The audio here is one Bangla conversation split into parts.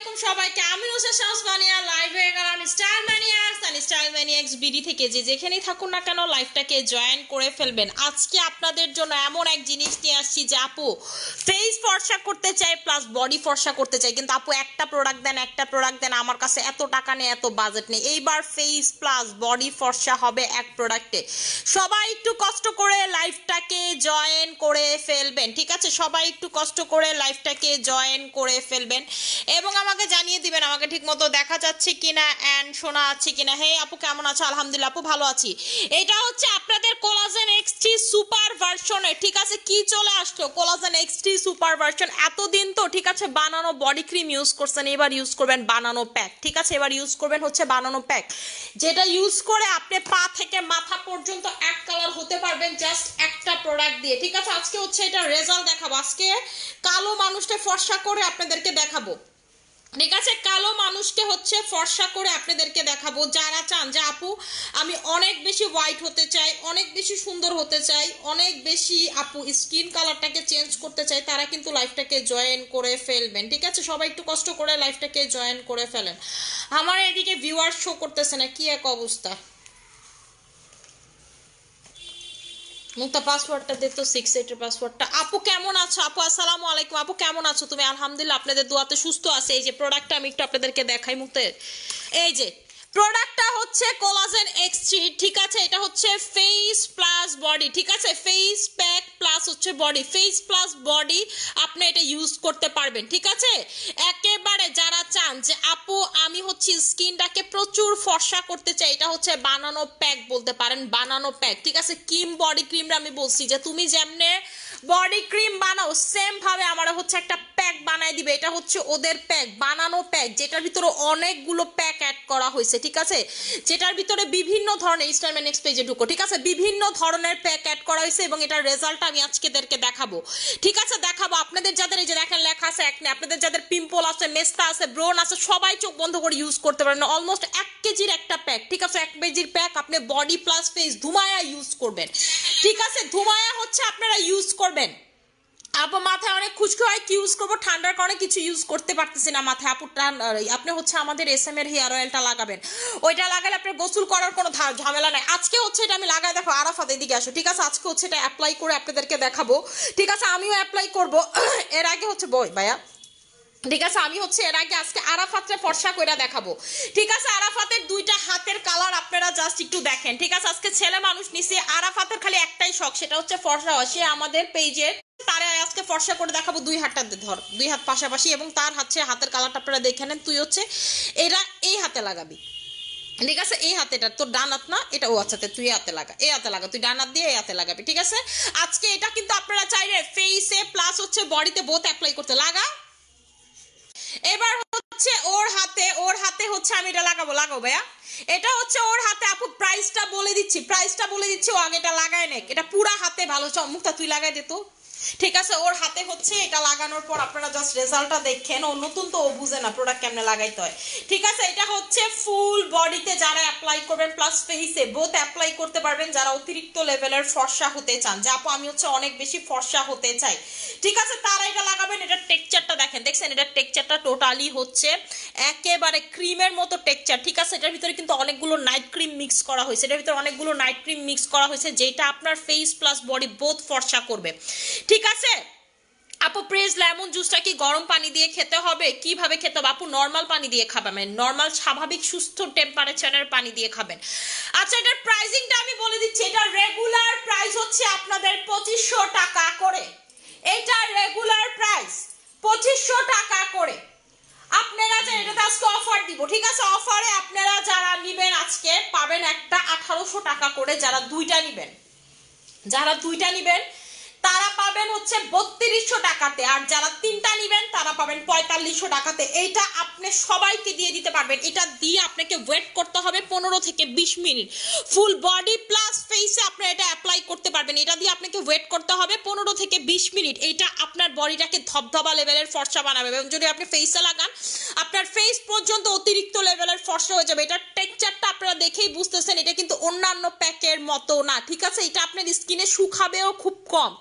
সবাইকে আমি হচ্ছে শামস মানিয়া লাইভ হয়ে গেলাম স্টাইল ম্যানিয়াক্স আর স্টাইল ম্যানিয়াক্স বিডি থেকে যে যেখানেই থাকুন না কেন লাইভটাকে জয়েন করে ফেলবেন। আজকে আপনাদের জন্য এমন এক জিনিস নিয়ে আসছি যে আপু ফেস ফর্সা করতে চাই প্লাস বডি ফর্সা করতে চাই, কিন্তু আপু একটা প্রোডাক্ট দেন আমার কাছে এত টাকা নেই, এত বাজেট নেই। এইবার ফেস প্লাস বডি ফর্সা হবে এক প্রোডাক্টে। সবাই একটু কষ্ট করে লাইভটাকে জয়েন করে ফেলবেন, ঠিক আছে? সবাই একটু কষ্ট করে লাইভটাকে জয়েন করে ফেলবেন এবং আমাকে জানিয়ে দিবেন আমাকে ঠিকমতো দেখা যাচ্ছে কিনা এন্ড শোনা আছে কিনা। হে আপু কেমন আছো? আলহামদুলিল্লাহ আপু ভালো আছি। এটা হচ্ছে আপনাদের কোলাজেন এক্সটি সুপার ভার্সনে, ঠিক আছে? কি চলে আসলো কোলাজেন এক্সটি সুপার ভার্সন। এতদিন তো ঠিক আছে বানানো বডি ক্রিম ইউজ করছেন, এবার ইউজ করবেন বানানো প্যাক, ঠিক আছে? এবার ইউজ করবেন হচ্ছে বানানো প্যাক, যেটা ইউজ করে আপনি পা থেকে মাথা পর্যন্ত এক কালার হতে পারবেন জাস্ট একটা প্রোডাক্ট দিয়ে, ঠিক আছে? আজকে হচ্ছে এটা রেজাল্ট দেখাবো, আজকে কালো মানুষটা ফর্সা করে আপনাদেরকে দেখাবো, ঠিক আছে? কালো মানুষকে হচ্ছে ফর্সা করে আপনাদেরকে দেখাবো। যারা চান যে আপু আমি অনেক বেশি হোয়াইট হতে চাই, অনেক বেশি সুন্দর হতে চাই, অনেক বেশি আপু স্কিন কালারটাকে চেঞ্জ করতে চাই, তারা কিন্তু লাইফটাকে জয়েন করে ফেলবেন, ঠিক আছে? সবাই একটু কষ্ট করে লাইফটাকে জয়েন করে ফেলেন। আমার এদিকে ভিউয়ার শো করতেছে না, কি এক অবস্থা। মুক্তা পাসওয়ার্ডটা দে তো, 6 এর পাসওয়ার্ডটা। আপু কেমন আছো? আপু আসসালামু আলাইকুম। আপু কেমন আছো তুমি? আলহামদুলিল্লাহ আপনাদের দোয়াতে সুস্থ আছে। এই যে প্রোডাক্টটা আমি একটু আপনাদেরকে দেখাই মুক্তে, এই যে প্রোডাক্টটা হচ্ছে কোলাজেন এক্সট্রি, ঠিক আছে? এটা হচ্ছে ফেস প্লাস বডি, ঠিক আছে? ফেস প্যাক প্লাস হচ্ছে বডি, ফেস প্লাস বডি আপনি এটা ইউজ করতে পারবেন, ঠিক আছে? একেবারে যারা চান যে আপু আমি হচ্ছে স্কিনটাকে প্রচুর ফর্সা করতে চাই, এটা হচ্ছে বানানো প্যাক বলতে পারেন, বানানো প্যাক, ঠিক আছে? কিম বডি ক্রিমটা আমি বলছি যে তুমি যেমনে বডি ক্রিম বানাও সেম ভাবে আমার হচ্ছে একটা প্যাক বানাই দিবে। এটা হচ্ছে ওদের প্যাক, বানানো প্যাক, যেটার ভিতরে অনেকগুলো প্যাক অ্যাড করা হয়েছে, ঠিক আছে? যেটার ভিতরে বিভিন্ন ধরনের স্টাইল নেক্সট পেজে ঢুকো, ঠিক আছে? বিভিন্ন ধরনের প্যাক অ্যাড করা হয়েছে এবং এটার রেজাল্ট আমি আজকেদেরকে দেখাবো, ঠিক আছে? দেখাবো আপনাদের যাদের এই যে দেখেন লেখা আছে একনে, আপনাদের যাদের পিম্পল আছে, মেস্তা আছে, ব্রোন আছে, সবাই চোখ বন্ধ করে ইউজ করতে পারেন। অলমোস্ট 1 কেজির একটা প্যাক, ঠিক আছে? 1 কেজির প্যাক আপনি বডি প্লাস ফেস ধুমায়া ইউজ করবেন, ঠিক আছে? ধুমায়া হচ্ছে আপনারা ইউজ করবেন। আপু মাথায় অনেক খুশকি হয়, কি ইউজ করবো? ঠান্ডার কারণে কিছু ইউজ করতে পারতেছি না মাথায়। আপু আপনি হচ্ছে আমাদের SM এর হেয়ার অয়েলটা লাগাবেন, ওইটা লাগালে আপনার গোসল করার কোনো ঝামেলা নাই। আজকে হচ্ছে এটা আমি লাগাই, দেখো আরাফাত এদিকে আসো, ঠিক আছে? আজকে হচ্ছে এটা অ্যাপ্লাই করে আপনাদেরকে দেখাবো, ঠিক আছে? আমিও অ্যাপ্লাই করব। এর আগে হচ্ছে বই ভাইয়া, ঠিক আছে? আমি হচ্ছে এর আগে আজকে আরাফাতরে ফর্সা কইরা দেখাবো, ঠিক আছে? আরাফাতের দুইটা হাতের কালার আপনারা জাস্ট একটু দেখেন, ঠিক আছে? আজকে ছেলে মানুষ নিছি, আরাফাতের খালি একটাই শখ, সেটা হচ্ছে ফর্সা হওয়া। সে আমাদের পেজের তারে আজকে ফর্সা করে দেখাবো। দুই হাতটা ধর, দুই হাত পাশাপাশি, এবং তার হচ্ছে হাতের কালারটা আপনারা দেখে নেন। তুই হচ্ছে এটা এই হাতে লাগাবি, ঠিক আছে? এই হাতে, এটা তোর ডান হাত না, এটা ও আচ্ছা তুই হাতে লাগা, এই হাতে লাগা, তুই ডান হাত দিয়ে এই হাতে লাগাবি, ঠিক আছে? আজকে এটা কিন্তু আপনারা চাইলে ফেসে প্লাস হচ্ছে বডিতে বোথ অ্যাপ্লাই করতে। লাগা এবার হচ্ছে ওর হাতে হচ্ছে আমি এটা লাগাবো ভাইয়া, এটা হচ্ছে ওর হাতে। আপু প্রাইসটা বলে দিচ্ছি, ও আগে এটা লাগায় নেক, এটা পুরা হাতে ভালো। মুক্তা তুই লাগাই দে তো, ঠিক আছে? ওর হাতে হচ্ছে এটা লাগানোর পর আপনারা জাস্ট রেজাল্টটা দেখেন। ও নতুন তো, ও বুঝে না প্রোডাক্ট কেমনে লাগাইতে হয়, ঠিক আছে? এটা হচ্ছে ফুল বডিতে যারা অ্যাপ্লাই করবেন প্লাস ফেসে বোথ অ্যাপ্লাই করতে পারবেন, যারা অতিরিক্ত লেভেলের ফর্সা হতে চান, যে আপু আমি হচ্ছে অনেক বেশি ফর্সা হতে চাই, ঠিক আছে? তারা এটা লাগাবেন। এটার টেক্সচারটা দেখছেন? এটার টেক্সচারটা টোটালি হচ্ছে একেবারে ক্রিমের মতো টেক্সচার, ঠিক আছে? এটার ভিতরে কিন্তু অনেকগুলো নাইট ক্রিম মিক্স করা হয়েছে, যেটা আপনার ফেস প্লাস বডি বোথ ফর্সা করবে, ঠিক আছে? আপু প্লিজ লেমন জুসটা কি গরম পানি দিয়ে খেতে হবে? কিভাবে খেতে হবে? আপু নর্মাল পানি দিয়ে খাবেন, নর্মাল স্বাভাবিক সুস্থ টেম্পারেচারের পানি দিয়ে খাবেন। আচ্ছা এটার প্রাইসিংটা আমি বলে দিচ্ছি। এটা রেগুলার প্রাইস হচ্ছে আপনাদের 2500 টাকা করে, এটা রেগুলার প্রাইস 2500 টাকা করে। আপনারা যে এটাতে আজকে অফার দিব, ঠিক আছে? অফারে আপনারা যারা নিবেন আজকে পাবেন একটা 1800 টাকা করে, যারা দুইটা নিবেন তারা পাবেন হচ্ছে 3200 টাকাতে, আর যারা 3টা নিবেন তারা পাবেন 4500 টাকাতে। এইটা আপনি সবাইকে দিয়ে দিতে পারবেন। এটা দিয়ে আপনাকে ওয়েট করতে হবে 15 থেকে 20 মিনিট, ফুল বডি প্লাস ফেসে আপনি এটা অ্যাপ্লাই করতে পারবেন। এটা দিয়ে আপনাকে ওয়েট করতে হবে 15 থেকে 20 মিনিট। এইটা আপনার বডিটাকে ধবধবা লেভেলের ফর্সা বানাবে, এবং যদি আপনি ফেসে লাগান আপনার ফেস পর্যন্ত অতিরিক্ত লেভেলের ফর্সা হয়ে যাবে। এটার টেক্সচারটা আপনারা দেখেই বুঝতেছেন এটা কিন্তু অন্যান্য প্যাকের মতো না, ঠিক আছে? এটা আপনার স্কিনে শুকাবেও খুব কম,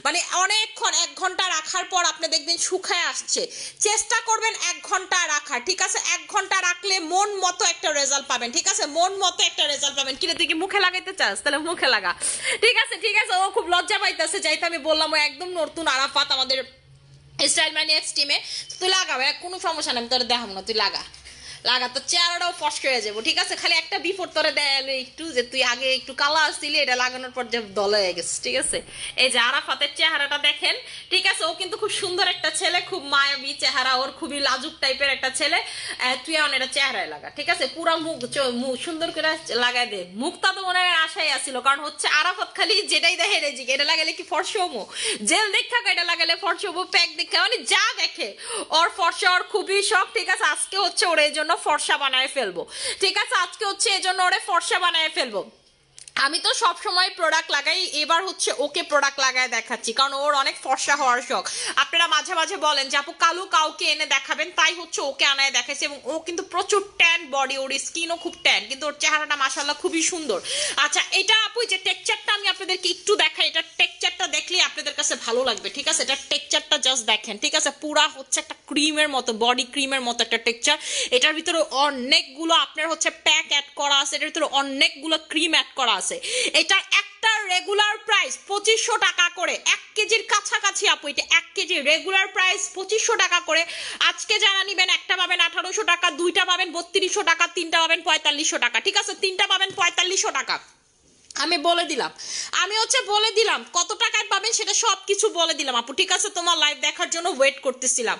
মানে অনেকক্ষণ 1 ঘন্টা রাখার পর আপনি দেখবেন শুকায় আসছে। চেষ্টা করবেন 1 ঘন্টা রাখার, ঠিক আছে? 1 ঘন্টা রাখলে মন মতো একটা রেজাল্ট পাবেন, ঠিক আছে? মন মতো একটা রেজাল্ট পাবেন। কিরে তুই কি মুখে লাগাইতে চাস? তাহলে মুখে লাগা, ঠিক আছে? ঠিক আছে, ও খুব লজ্জা পাইতেছে, যাইতে আমি বললাম ও একদম নতুন আরাফাত আমাদের স্টাইল ম্যানিয়াক্স টিমে। তুই লাগাবে, কোনো সমস্যা নেই, আমি তোর দেখাবো না, তুই লাগা লাগা, তোর চেহারাটাও ফস্ক হয়ে যাবো, ঠিক আছে? খালি একটা বিফোর তোরে দেয়ালে একটু, যে তুই আগে একটু কালা আসছিলি, এটা লাগানোর পর যে দল হয়ে গেছে, ঠিক আছে? এই যে আরাফাতের চেহারাটা দেখেন, ঠিক আছে? ও কিন্তু খুব সুন্দর একটা ছেলে, খুব মায়াবী চেহারা ওর, খুবই লাজুক টাইপের একটা ছেলে। তুই এখন এটা চেহারায় লাগা, ঠিক আছে? পুরো মুখ সুন্দর করে লাগাই দে। মুখটা তো মনে হয় আশাই আসছিল, কারণ হচ্ছে আরাফাত খালি যেটাই দেখে রেজিক, এটা লাগালে কি ফর্সা হবো, জেল দেখা এটা লাগালে ফর্সা হবো, প্যাক দেখা, মানে যা দেখে ওর ফর্সা, ওর খুবই শখ, ঠিক আছে? আজকে হচ্ছে ওর এই জন্য ফর্সা বানায় ফেলবো, ঠিক আছে? আজকে হচ্ছে এই জন্য ওরে ফর্সা বানায় ফেলবো। আমি তো সব সময় প্রোডাক্ট লাগাই, এবার হচ্ছে ওকে প্রোডাক্ট লাগায় দেখাচ্ছি, কারণ ওর অনেক ফর্সা হওয়ার শখ। আপনারা মাঝে মাঝে বলেন যে আপু কালো কাউকে এনে দেখাবেন, তাই হচ্ছে ওকে আনায় দেখাইছে, এবং ও কিন্তু প্রচুর ট্যান বডি, ওর স্কিনও খুব ট্যান, কিন্তু ওর চেহারাটা মাশাআল্লাহ খুবই সুন্দর। আচ্ছা, এটা আপু যে টেক্সচারটা আমি আপনাদেরকে একটু দেখাই, এটা টেক্সচারটা দেখলেই আপনাদের কাছে ভালো লাগবে, ঠিক আছে? এটা টেক্সচারটা জাস্ট দেখেন, ঠিক আছে? পুরা হচ্ছে একটা ক্রিমের মতো, বডি ক্রিমের মতো একটা টেক্সচার। এটার ভিতরে অনেকগুলো আপনার হচ্ছে প্যাক অ্যাড করা আছে, এটার ভিতরে অনেকগুলো ক্রিম অ্যাড করা আছে। এটার একটা রেগুলার প্রাইস 2500 টাকা করে, 1 কেজির কাছাকাছি আপু। এটা 1 কেজি রেগুলার প্রাইস 2500 টাকা করে। আজকে যারা নিবেন, একটা পাবেন 1800 টাকা, দুইটা পাবেন 3200 টাকা, তিনটা পাবেন 4500 টাকা, ঠিক আছে? তিনটা পাবেন 4500 টাকা। আমি বলে দিলাম, আমি হচ্ছে বলে দিলাম কত টাকায় পাবেন, সেটা সব কিছু বলে দিলাম আপু, ঠিক আছে? তোমার লাইভ দেখার জন্য ওয়েট করতেছিলাম।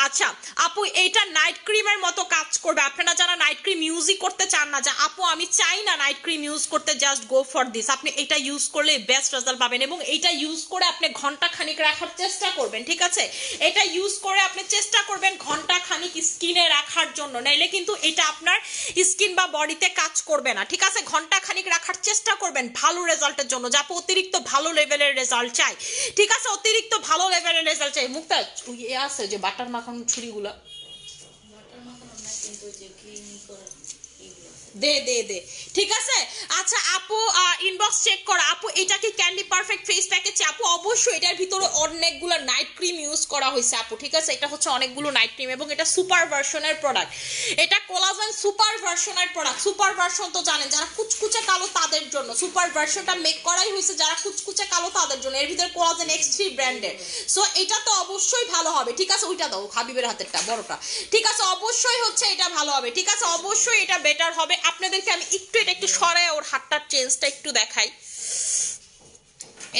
আচ্ছা আপু, এইটা নাইট ক্রিমের মতো কাজ করবে। আপনারা যারা নাইট ক্রিম ইউজই করতে চান না, যে আপু আমি চাই না নাইট ক্রিম ইউজ করতে, জাস্ট গো ফর দিস, আপনি এটা ইউজ করলে বেস্ট রেজাল্ট পাবেন। এবং এটা ইউজ করে আপনি ঘন্টা খানিক রাখার চেষ্টা করবেন, ঠিক আছে? এটা ইউজ করে আপনি চেষ্টা করবেন ঘন্টা খানিক স্কিনে রাখার জন্য, নাইলে কিন্তু এটা আপনার স্কিন বা বডিতে কাজ করবে না, ঠিক আছে? ঘন্টা খানিক রাখার চেষ্টা করবেন ভালো রেজাল্টের জন্য, যা অতিরিক্ত ভালো লেভেলের রেজাল্ট চাই, ঠিক আছে? অতিরিক্ত ভালো লেভেলের রেজাল্ট চাই। মুক্তা আছে যে বাটার মাখানো ছুরিগুলো, দে দে দে, ঠিক আছে? আচ্ছা আপু, ইনবক্স চেক করো আপু, এটা কি ক্যান্ডি পারফেক্ট ফেস প্যাকেজ? আপু অবশ্যই এটার ভিতরে অনেকগুলো নাইট ক্রিম ইউজ করা হয়েছে আপু, ঠিক আছে? এটা হচ্ছে অনেকগুলো নাইট ক্রিম, এবং এটা সুপার ভার্সনের প্রোডাক্ট, এটা কোলাজেন সুপার ভার্সনের প্রোডাক্ট। সুপার ভার্সন তো জানেন, যারা কুচকুচে কালো তাদের জন্য সুপার ভার্সনটা মেক করাই হয়েছে, যারা কুচকুচে কালো তাদের জন্য। এর ভিতরে কোলাজেন X3 ব্র্যান্ডের, সো এটা তো অবশ্যই ভালো হবে, ঠিক আছে? ওইটা দাও হাবিবের হাতেরটা বড়টা, ঠিক আছে? অবশ্যই হচ্ছে এটা ভালো হবে, ঠিক আছে? অবশ্যই এটা বেটার হবে। আপনাদেরকে আমি একটু এটা একটু সরাই ওর হাতটার চেঞ্জটা একটু দেখাই।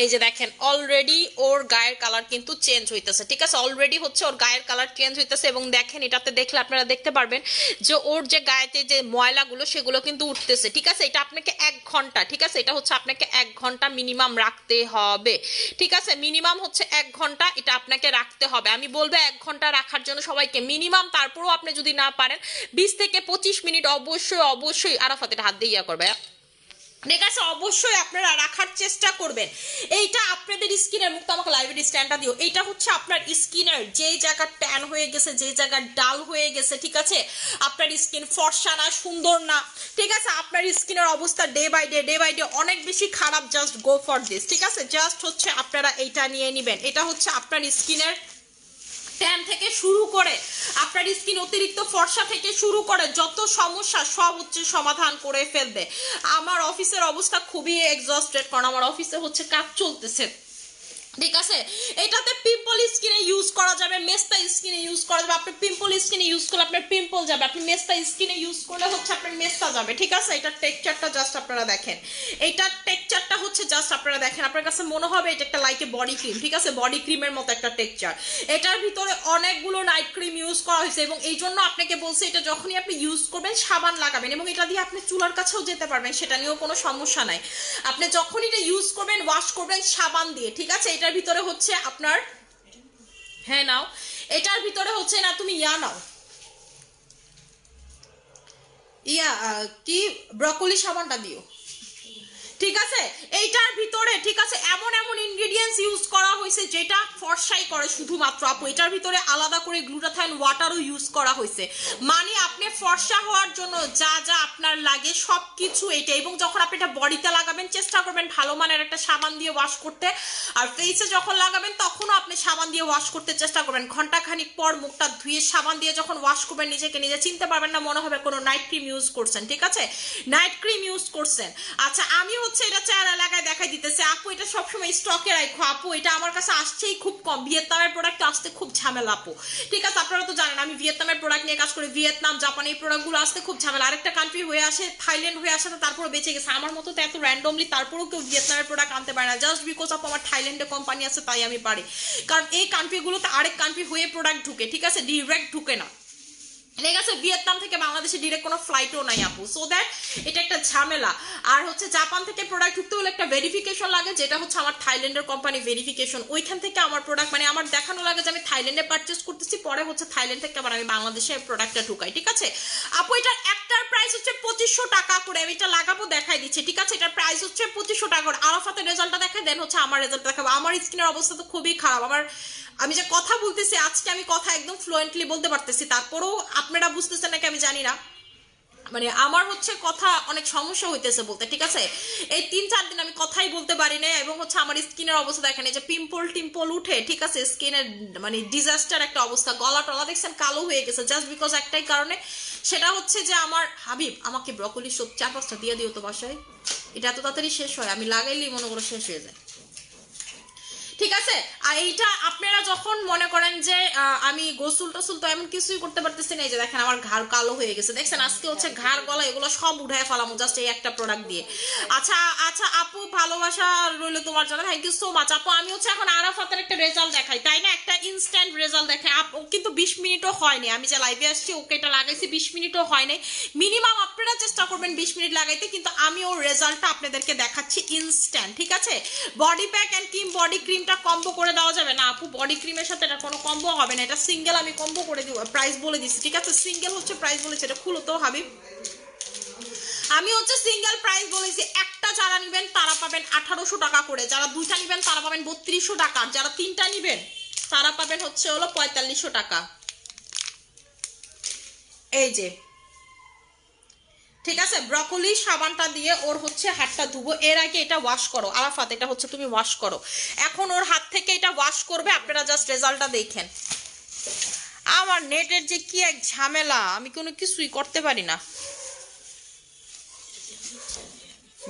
এই যে দেখেন, অলরেডি ওর গায়ের কালার কিন্তু চেঞ্জ হইতেছে, ঠিক আছে? অলরেডি হচ্ছে ওর গায়ের কালার চেঞ্জ হইতেছে, এবং দেখেন এটাতে দেখলে আপনারা দেখতে পারবেন যে ওর যে গায়েতে যে ময়লাগুলো সেগুলো কিন্তু উঠতেছে, ঠিক আছে? এটা আপনাকে 1 ঘন্টা, ঠিক আছে? এটা হচ্ছে আপনাকে 1 ঘন্টা মিনিমাম রাখতে হবে, ঠিক আছে? মিনিমাম হচ্ছে 1 ঘন্টা এটা আপনাকে রাখতে হবে। আমি বলবো 1 ঘন্টা রাখার জন্য সবাইকে মিনিমাম, তারপরেও আপনি যদি না পারেন 20 থেকে 25 মিনিট অবশ্যই অবশ্যই আরাফাতের হাত দিয়ে ইয়া করবে, ঠিক আছে? অবশ্যই আপনারা রাখার চেষ্টা করবেন। এইটা আপনাদের স্কিনের, মুক্ত আমাকে লাইভের স্ট্যান্ডটা দিও, এইটা হচ্ছে আপনার স্কিনের যেই জায়গা ট্যান হয়ে গেছে, যেই জায়গা ডাল হয়ে গেছে, ঠিক আছে? আপনার স্কিন ফর্সা না, সুন্দর না, ঠিক আছে? আপনার স্কিনের অবস্থা ডে বাই ডে অনেক বেশি খারাপ, জাস্ট গো ফর দিস, ঠিক আছে? জাস্ট হচ্ছে আপনারা এইটা নিয়ে নেবেন। এটা হচ্ছে আপনার স্কিনের ট্যান থেকে শুরু করে আপনার স্কিন অতিরিক্ত ফর্সা থেকে শুরু করে যত সমস্যা সব হচ্ছে সমাধান করে ফেলবে। আমার অফিসের অবস্থা খুবই এক্সস্টেড, কারণ আমার অফিসে হচ্ছে কাজ চলতেছে, ঠিক আছে? এটাতে পিম্পল স্কিনে ইউজ করা যাবে, মেস্তা স্কিনে ইউজ করা যাবে। আপনি পিম্পল স্কিনে ইউজ করলে আপনার পিম্পল যাবে, আপনি মেস্তা স্কিনে ইউজ করলে হচ্ছে আপনার মেস্তা যাবে, ঠিক আছে? এটার টেক্সচারটা জাস্ট আপনারা দেখেন, এইটার টেক্সচারটা হচ্ছে জাস্ট আপনারা দেখেন, আপনার কাছে মনে হবে এটা একটা লাইকে বডি ক্রিম, ঠিক আছে? বডি ক্রিমের মতো একটা টেক্সচার। এটার ভিতরে অনেকগুলো নাইট ক্রিম ইউজ করা হয়েছে, এবং এই জন্য আপনাকে বলছে এটা যখনই আপনি ইউজ করবেন সাবান লাগাবেন, এবং এটা দিয়ে আপনি চুলার কাছেও যেতে পারবেন, সেটা নিয়েও কোনো সমস্যা নাই। আপনি যখন এটা ইউজ করবেন ওয়াশ করবেন সাবান দিয়ে, ঠিক আছে? এটার ভিতরে হচ্ছে আপনার, হ্যাঁ নাও, এটার ভিতরে হচ্ছে না, তুমি ইয়া নাও, ইয়া কি ব্রকলি সাবানটা দিও, ঠিক আছে। এইটার ভিতরে ঠিক আছে এমন এমন ইনগ্রেডিয়েন্টস ইউজ করা হয়েছে যেটা ফর্সাই করে শুধুমাত্র আপু। এটার ভিতরে আলাদা করে গ্লুটাথাইন ওয়াটারও ইউজ করা হয়েছে, মানে আপনি ফর্সা হওয়ার জন্য যা যা আপনার লাগে সবকিছু এটা। এবং যখন আপনি এটা বডিতে লাগাবেন চেষ্টা করবেন ভালো মানের একটা সাবান দিয়ে ওয়াশ করতে, আর ফেসে যখন লাগাবেন তখনও আপনি সাবান দিয়ে ওয়াশ করতে চেষ্টা করবেন। ঘন্টাখানিক পর মুখটা ধুয়ে সাবান দিয়ে যখন ওয়াশ করবেন নিজেকে নিজে চিনতে পারবেন না, মনে হবে কোনো নাইট ক্রিম ইউজ করছেন। ঠিক আছে, নাইট ক্রিম ইউজ করছেন। আচ্ছা আমি হচ্ছে এটা চেহারা লাগায় দেখাই দিতেছে আপু, এটা সবসময় স্টকে রাখো আপু, এটা আমার কাছে আসছেই খুব কম, ভিয়েতনামের প্রোডাক্ট আসতে খুব ঝামেলা আপু। ঠিক আছে, আপনারা তো জানেন আমি ভিয়েতনামের প্রোডাক্ট নিয়ে কাজ করি, ভিয়েতনাম জাপান এই প্রোডাক্টগুলো আসতে খুব ঝামেলা। আরেকটা কান্ট্রি হয়ে আসে থাইল্যান্ড হয়ে আসে, তারপরে বেঁচে গেছে। আমার মতো তো এত র্যান্ডমলি তারপরেও কেউ ভিয়েতনামের প্রোডাক্ট আনতে পারে না, জাস্ট বিকজ অফ আমার থাইল্যান্ডে কোম্পানি আছে তাই আমি পারি। কারণ এই কান্ট্রিগুলোতে আরেক কান্ট্রি হয়ে প্রোডাক্ট ঢুকে, ঠিক আছে, ডিরেক্ট ঢুকে না। ঠিক আছে, ভিয়েতনাম থেকে বাংলাদেশে ডিরেক্ট কোনো ফ্লাইটও নাই আপু, সো দ্যাট এটা একটা ঝামেলা। আর হচ্ছে জাপান থেকে প্রোডাক্ট ঢুকতে হলে একটা ভেরিফিকেশন লাগে, যেটা হচ্ছে আমার থাইল্যান্ডের কোম্পানি ভেরিফিকেশন, ওইখান থেকে আমার প্রোডাক্ট মানে আমার দেখানো লাগে যে আমি থাইল্যান্ডে পারচেস করতেছি, পরে হচ্ছে থাইল্যান্ড থেকে আবার আমি বাংলাদেশে প্রোডাক্টটা ঢুকাই। ঠিক আছে আপু, এটার একটার প্রাইস হচ্ছে 2500 টাকা করে, আমি এটা লাগাবো দেখাই দিচ্ছি। ঠিক আছে, এটার প্রাইস হচ্ছে 2500 টাকা করে। আরাফাতের রেজাল্টটা দেখাই দেন হচ্ছে আমার রেজাল্ট দেখাবো। আমার স্কিনের অবস্থা তো খুবই খারাপ, আমি যে কথা বলতেছি আজকে আমি কথা একদম ফ্লুয়েন্টলি বলতে পারতেছি, তারপরেও আপনারা বুঝতেছেন নাকি আমি জানি না, মানে আমার হচ্ছে কথা অনেক সমস্যা হইতেছে বলতে। ঠিক আছে, এই 3-4 দিন আমি কথাই বলতে পারি না, এবং হচ্ছে আমার স্কিনের অবস্থা দেখেন, এই যে পিম্পল টিম্পল উঠে, ঠিক আছে, স্কিনের মানে ডিজাস্টার একটা অবস্থা, গলা টলা দেখছেন কালো হয়ে গেছে, জাস্ট বিকজ একটাই কারণে, সেটা হচ্ছে যে আমার হাবিব আমাকে ব্রকলি সব 4-5টা দিয়ে দিও তো বাসায়, এটা এত তাড়াতাড়ি শেষ হয়, আমি লাগাইলেই মনে করো শেষ হয়ে যায়। ঠিক আছে, আর এইটা আপনারা যখন মনে করেন যে আমি গোসল টোসল তো এমন কিছুই করতে পারতেছি না, এই যে দেখেন আমার ঘাড় কালো হয়ে গেছে, দেখছেন আজকে হচ্ছে ঘাড় গলা এগুলো সব উঠায় ফেলামো জাস্ট এই একটা প্রোডাক্ট দিয়ে। আচ্ছা আচ্ছা আপু, ভালোবাসা রইলো তোমার জন্য, থ্যাংক ইউ সো মাচ আপু। আমি হচ্ছে এখন আরাফাতের একটা রেজাল্ট দেখাই, তাই না, একটা ইনস্ট্যান্ট রেজাল্ট দেখাই আপু, কিন্তু 20 মিনিটও হয়নি আমি যে লাইভে আসছি, ওকে এটা লাগাইছি 20 মিনিটও হয় নাই, মিনিমাম আপনারা চেষ্টা করবেন 20 মিনিট লাগাইতে, কিন্তু আমি ওর রেজাল্টটা আপনাদেরকে দেখাচ্ছি ইনস্ট্যান্ট। ঠিক আছে, body pack and cream, body ক্রিমটা কম্বো করে দেওয়া যাবে না আপু, বডি ক্রিমের সাথে এটা কোনো কম্বো হবে না, এটা সিঙ্গেল আমি কম্বো করে দিব, প্রাইস বলে দিচ্ছি। ঠিক আছে, সিঙ্গেল হচ্ছে প্রাইস বলেছি, এটা খুলো তো হাবিব, আমি হচ্ছে সিঙ্গেল প্রাইস বলেছি, একটা যারা নেবেন তারা পাবেন 1800 টাকা করে, যারা দুইটা নেবেন তারা পাবেন 3200 টাকা, যারা তিনটা নেবেন তারা পাবেন হচ্ছে হলো 4500 টাকা। এই যে ঠিক আছে, ব্রকলি সাবানটা দিয়ে ওর হচ্ছে হাতটা ধুবো, এর আগে এটা ওয়াশ করো আরাফাত, এটা হচ্ছে তুমি ওয়াশ করো, এখন ওর হাত থেকে এটা ওয়াশ করবে, আপনারা জাস্ট রেজাল্টটা দেখেন। আমার নেটের যে কি এক ঝামেলা, আমি কোনো কিছুই করতে পারি না,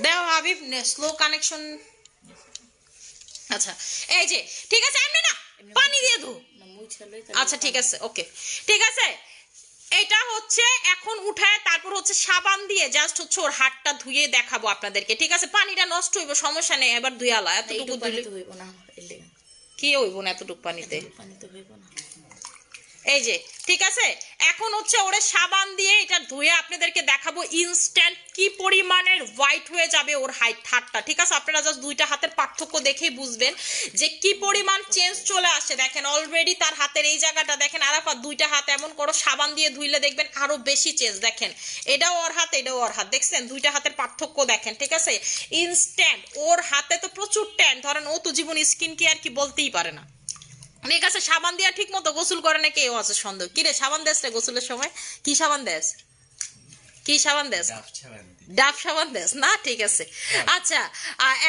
দেখো হাবিব স্লো কানেকশন। আচ্ছা এই যে ঠিক আছে, এমনি না পানি দিয়ে ধো, আচ্ছা ঠিক আছে ওকে, ঠিক আছে, এটা হচ্ছে এখন উঠায় তারপর হচ্ছে সাবান দিয়ে জাস্ট হচ্ছে ওর হাতটা ধুয়ে দেখাবো আপনাদেরকে। ঠিক আছে, পানিটা নষ্ট হইব সমস্যা নেই, এবার ধুয়ালা এতটুকু দিলে হইব না, কি হইব না এতটুকু পানিতে, পানিতে হইব না। এই যে ঠিক আছে, এখন হচ্ছে ওরে সাবান দিয়ে এটা ধুয়ে আপনাদেরকে দেখাবো ইনস্ট্যান্ট কি পরিমাণের হোয়াইট হয়ে যাবে ওর হাতটা। ঠিক আছে, আপনারা জাস্ট দুইটা হাতের পার্থক্য দেখেই বুঝবেন যে কি পরিমাণ চেঞ্জ চলে আসে। দেখেন অলরেডি তার হাতের এই জায়গাটা দেখেন, আরাফাত দুইটা হাত এমন করো, সাবান দিয়ে ধুইলে দেখবেন আরো বেশি চেঞ্জ। দেখেন এটাও ওর হাত, এটাও ওর হাত, দেখছেন দুইটা হাতের পার্থক্য দেখেন। ঠিক আছে, ইনস্ট্যান্ট, ওর হাতে তো প্রচুর ট্যান, ধরেন ও তো জীবন স্কিন কেয়ার কি বলতেই পারে না। ঠিক আছে, সাবান দিয়া ঠিক মতো গোসল করে না, কেউ আছে সন্দেহ, কিরে সাবান দেশ রে গোসলের সময়, কি সাবান দেশ, কি সাবান দেশ, ডাব সাবান দেশ না, ঠিক আছে। আচ্ছা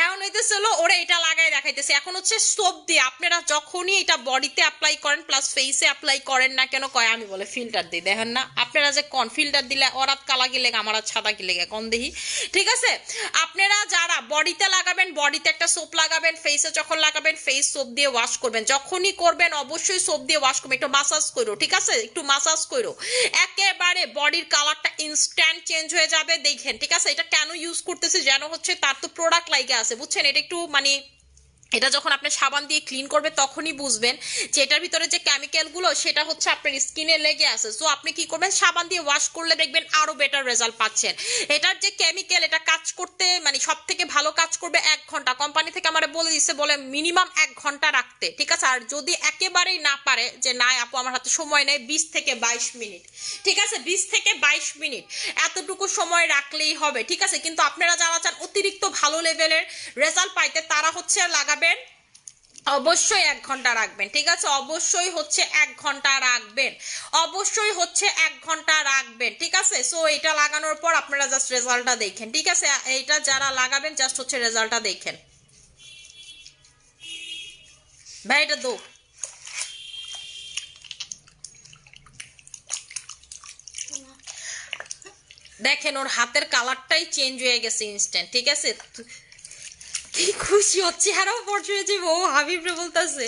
এখন হইতেছে হলো ওরা এটা লাগাই দেখাইতেছে, এখন হচ্ছে সোপ দিয়ে আপনারা যখনই এটা বডিতে অ্যাপ্লাই করেন প্লাস ফেসে অ্যাপ্লাই করেন না কেন, কয় আমি বলে ফিল্টার দিই, দেখেন না আপনারা যে কন ফিল্টার দিলে ওরাত কালা গিলে আমার আর ছাদা গিলে কন দেখি। ঠিক আছে, আপনারা যারা বডিতে লাগাবেন বডিতে একটা সোপ লাগাবেন, ফেসে যখন লাগাবেন ফেস সোপ দিয়ে ওয়াশ করবেন, যখনই করবেন অবশ্যই সোপ দিয়ে ওয়াশ করবেন, একটু মাসাজ করো। ঠিক আছে, একটু মাসাজ করো, একেবারে বডির কালারটা ইনস্ট্যান্ট চেঞ্জ হয়ে যাবে দেখেন। ঠিক আছে, এটা কেন ইউজ করতেছি যেন হচ্ছে তার তো প্রোডাক্ট লাইগে আছে বুঝছেন, এটা একটু মানে এটা যখন আপনি সাবান দিয়ে ক্লিন করবে তখনই বুঝবেন যে এটার ভিতরে যে কেমিক্যালগুলো সেটা হচ্ছে আপনার স্কিনে লেগে আছে। সো আপনি কি করবেন, সাবান দিয়ে ওয়াশ করলে দেখবেন আরো বেটার রেজাল্ট পাচ্ছেন। এটার যে কেমিক্যাল, এটা কাজ করতে মানে সব থেকে ভালো কাজ করবে 1 ঘন্টা। কোম্পানি থেকে আমার বলে দিচ্ছে, বলে মিনিমাম 1 ঘন্টা রাখতে, ঠিক আছে। আর যদি একেবারেই না পারে যে না আপু আমার হাতে সময় নেই, 20 থেকে 22 মিনিট, ঠিক আছে, 20 থেকে 22 মিনিট এতটুকু সময় রাখলেই হবে, ঠিক আছে। কিন্তু আপনারা যারা চান অতিরিক্ত ভালো লেভেলের রেজাল্ট পাইতে, তারা হচ্ছে লাগাবেন অবশ্যই 1 ঘন্টা রাখবেন, ঠিক আছে। অবশ্যই হচ্ছে 1 ঘন্টা রাখবেন, অবশ্যই হচ্ছে 1 ঘন্টা রাখবেন, ঠিক আছে। সো এটা লাগানোর পর আপনারা জাস্ট রেজাল্টটা দেখেন, ঠিক আছে। এইটা যারা লাগাবেন জাস্ট হচ্ছে রেজাল্টটা দেখেন। ভাই এটা দো, দেখেন ওর হাতের কালারটাই চেঞ্জ হয়ে গেছে ইনস্ট্যান্ট, ঠিক আছে। কি খুশি ও, চেহারাও পড়ছে যে ও হাবিবরে বলতেছে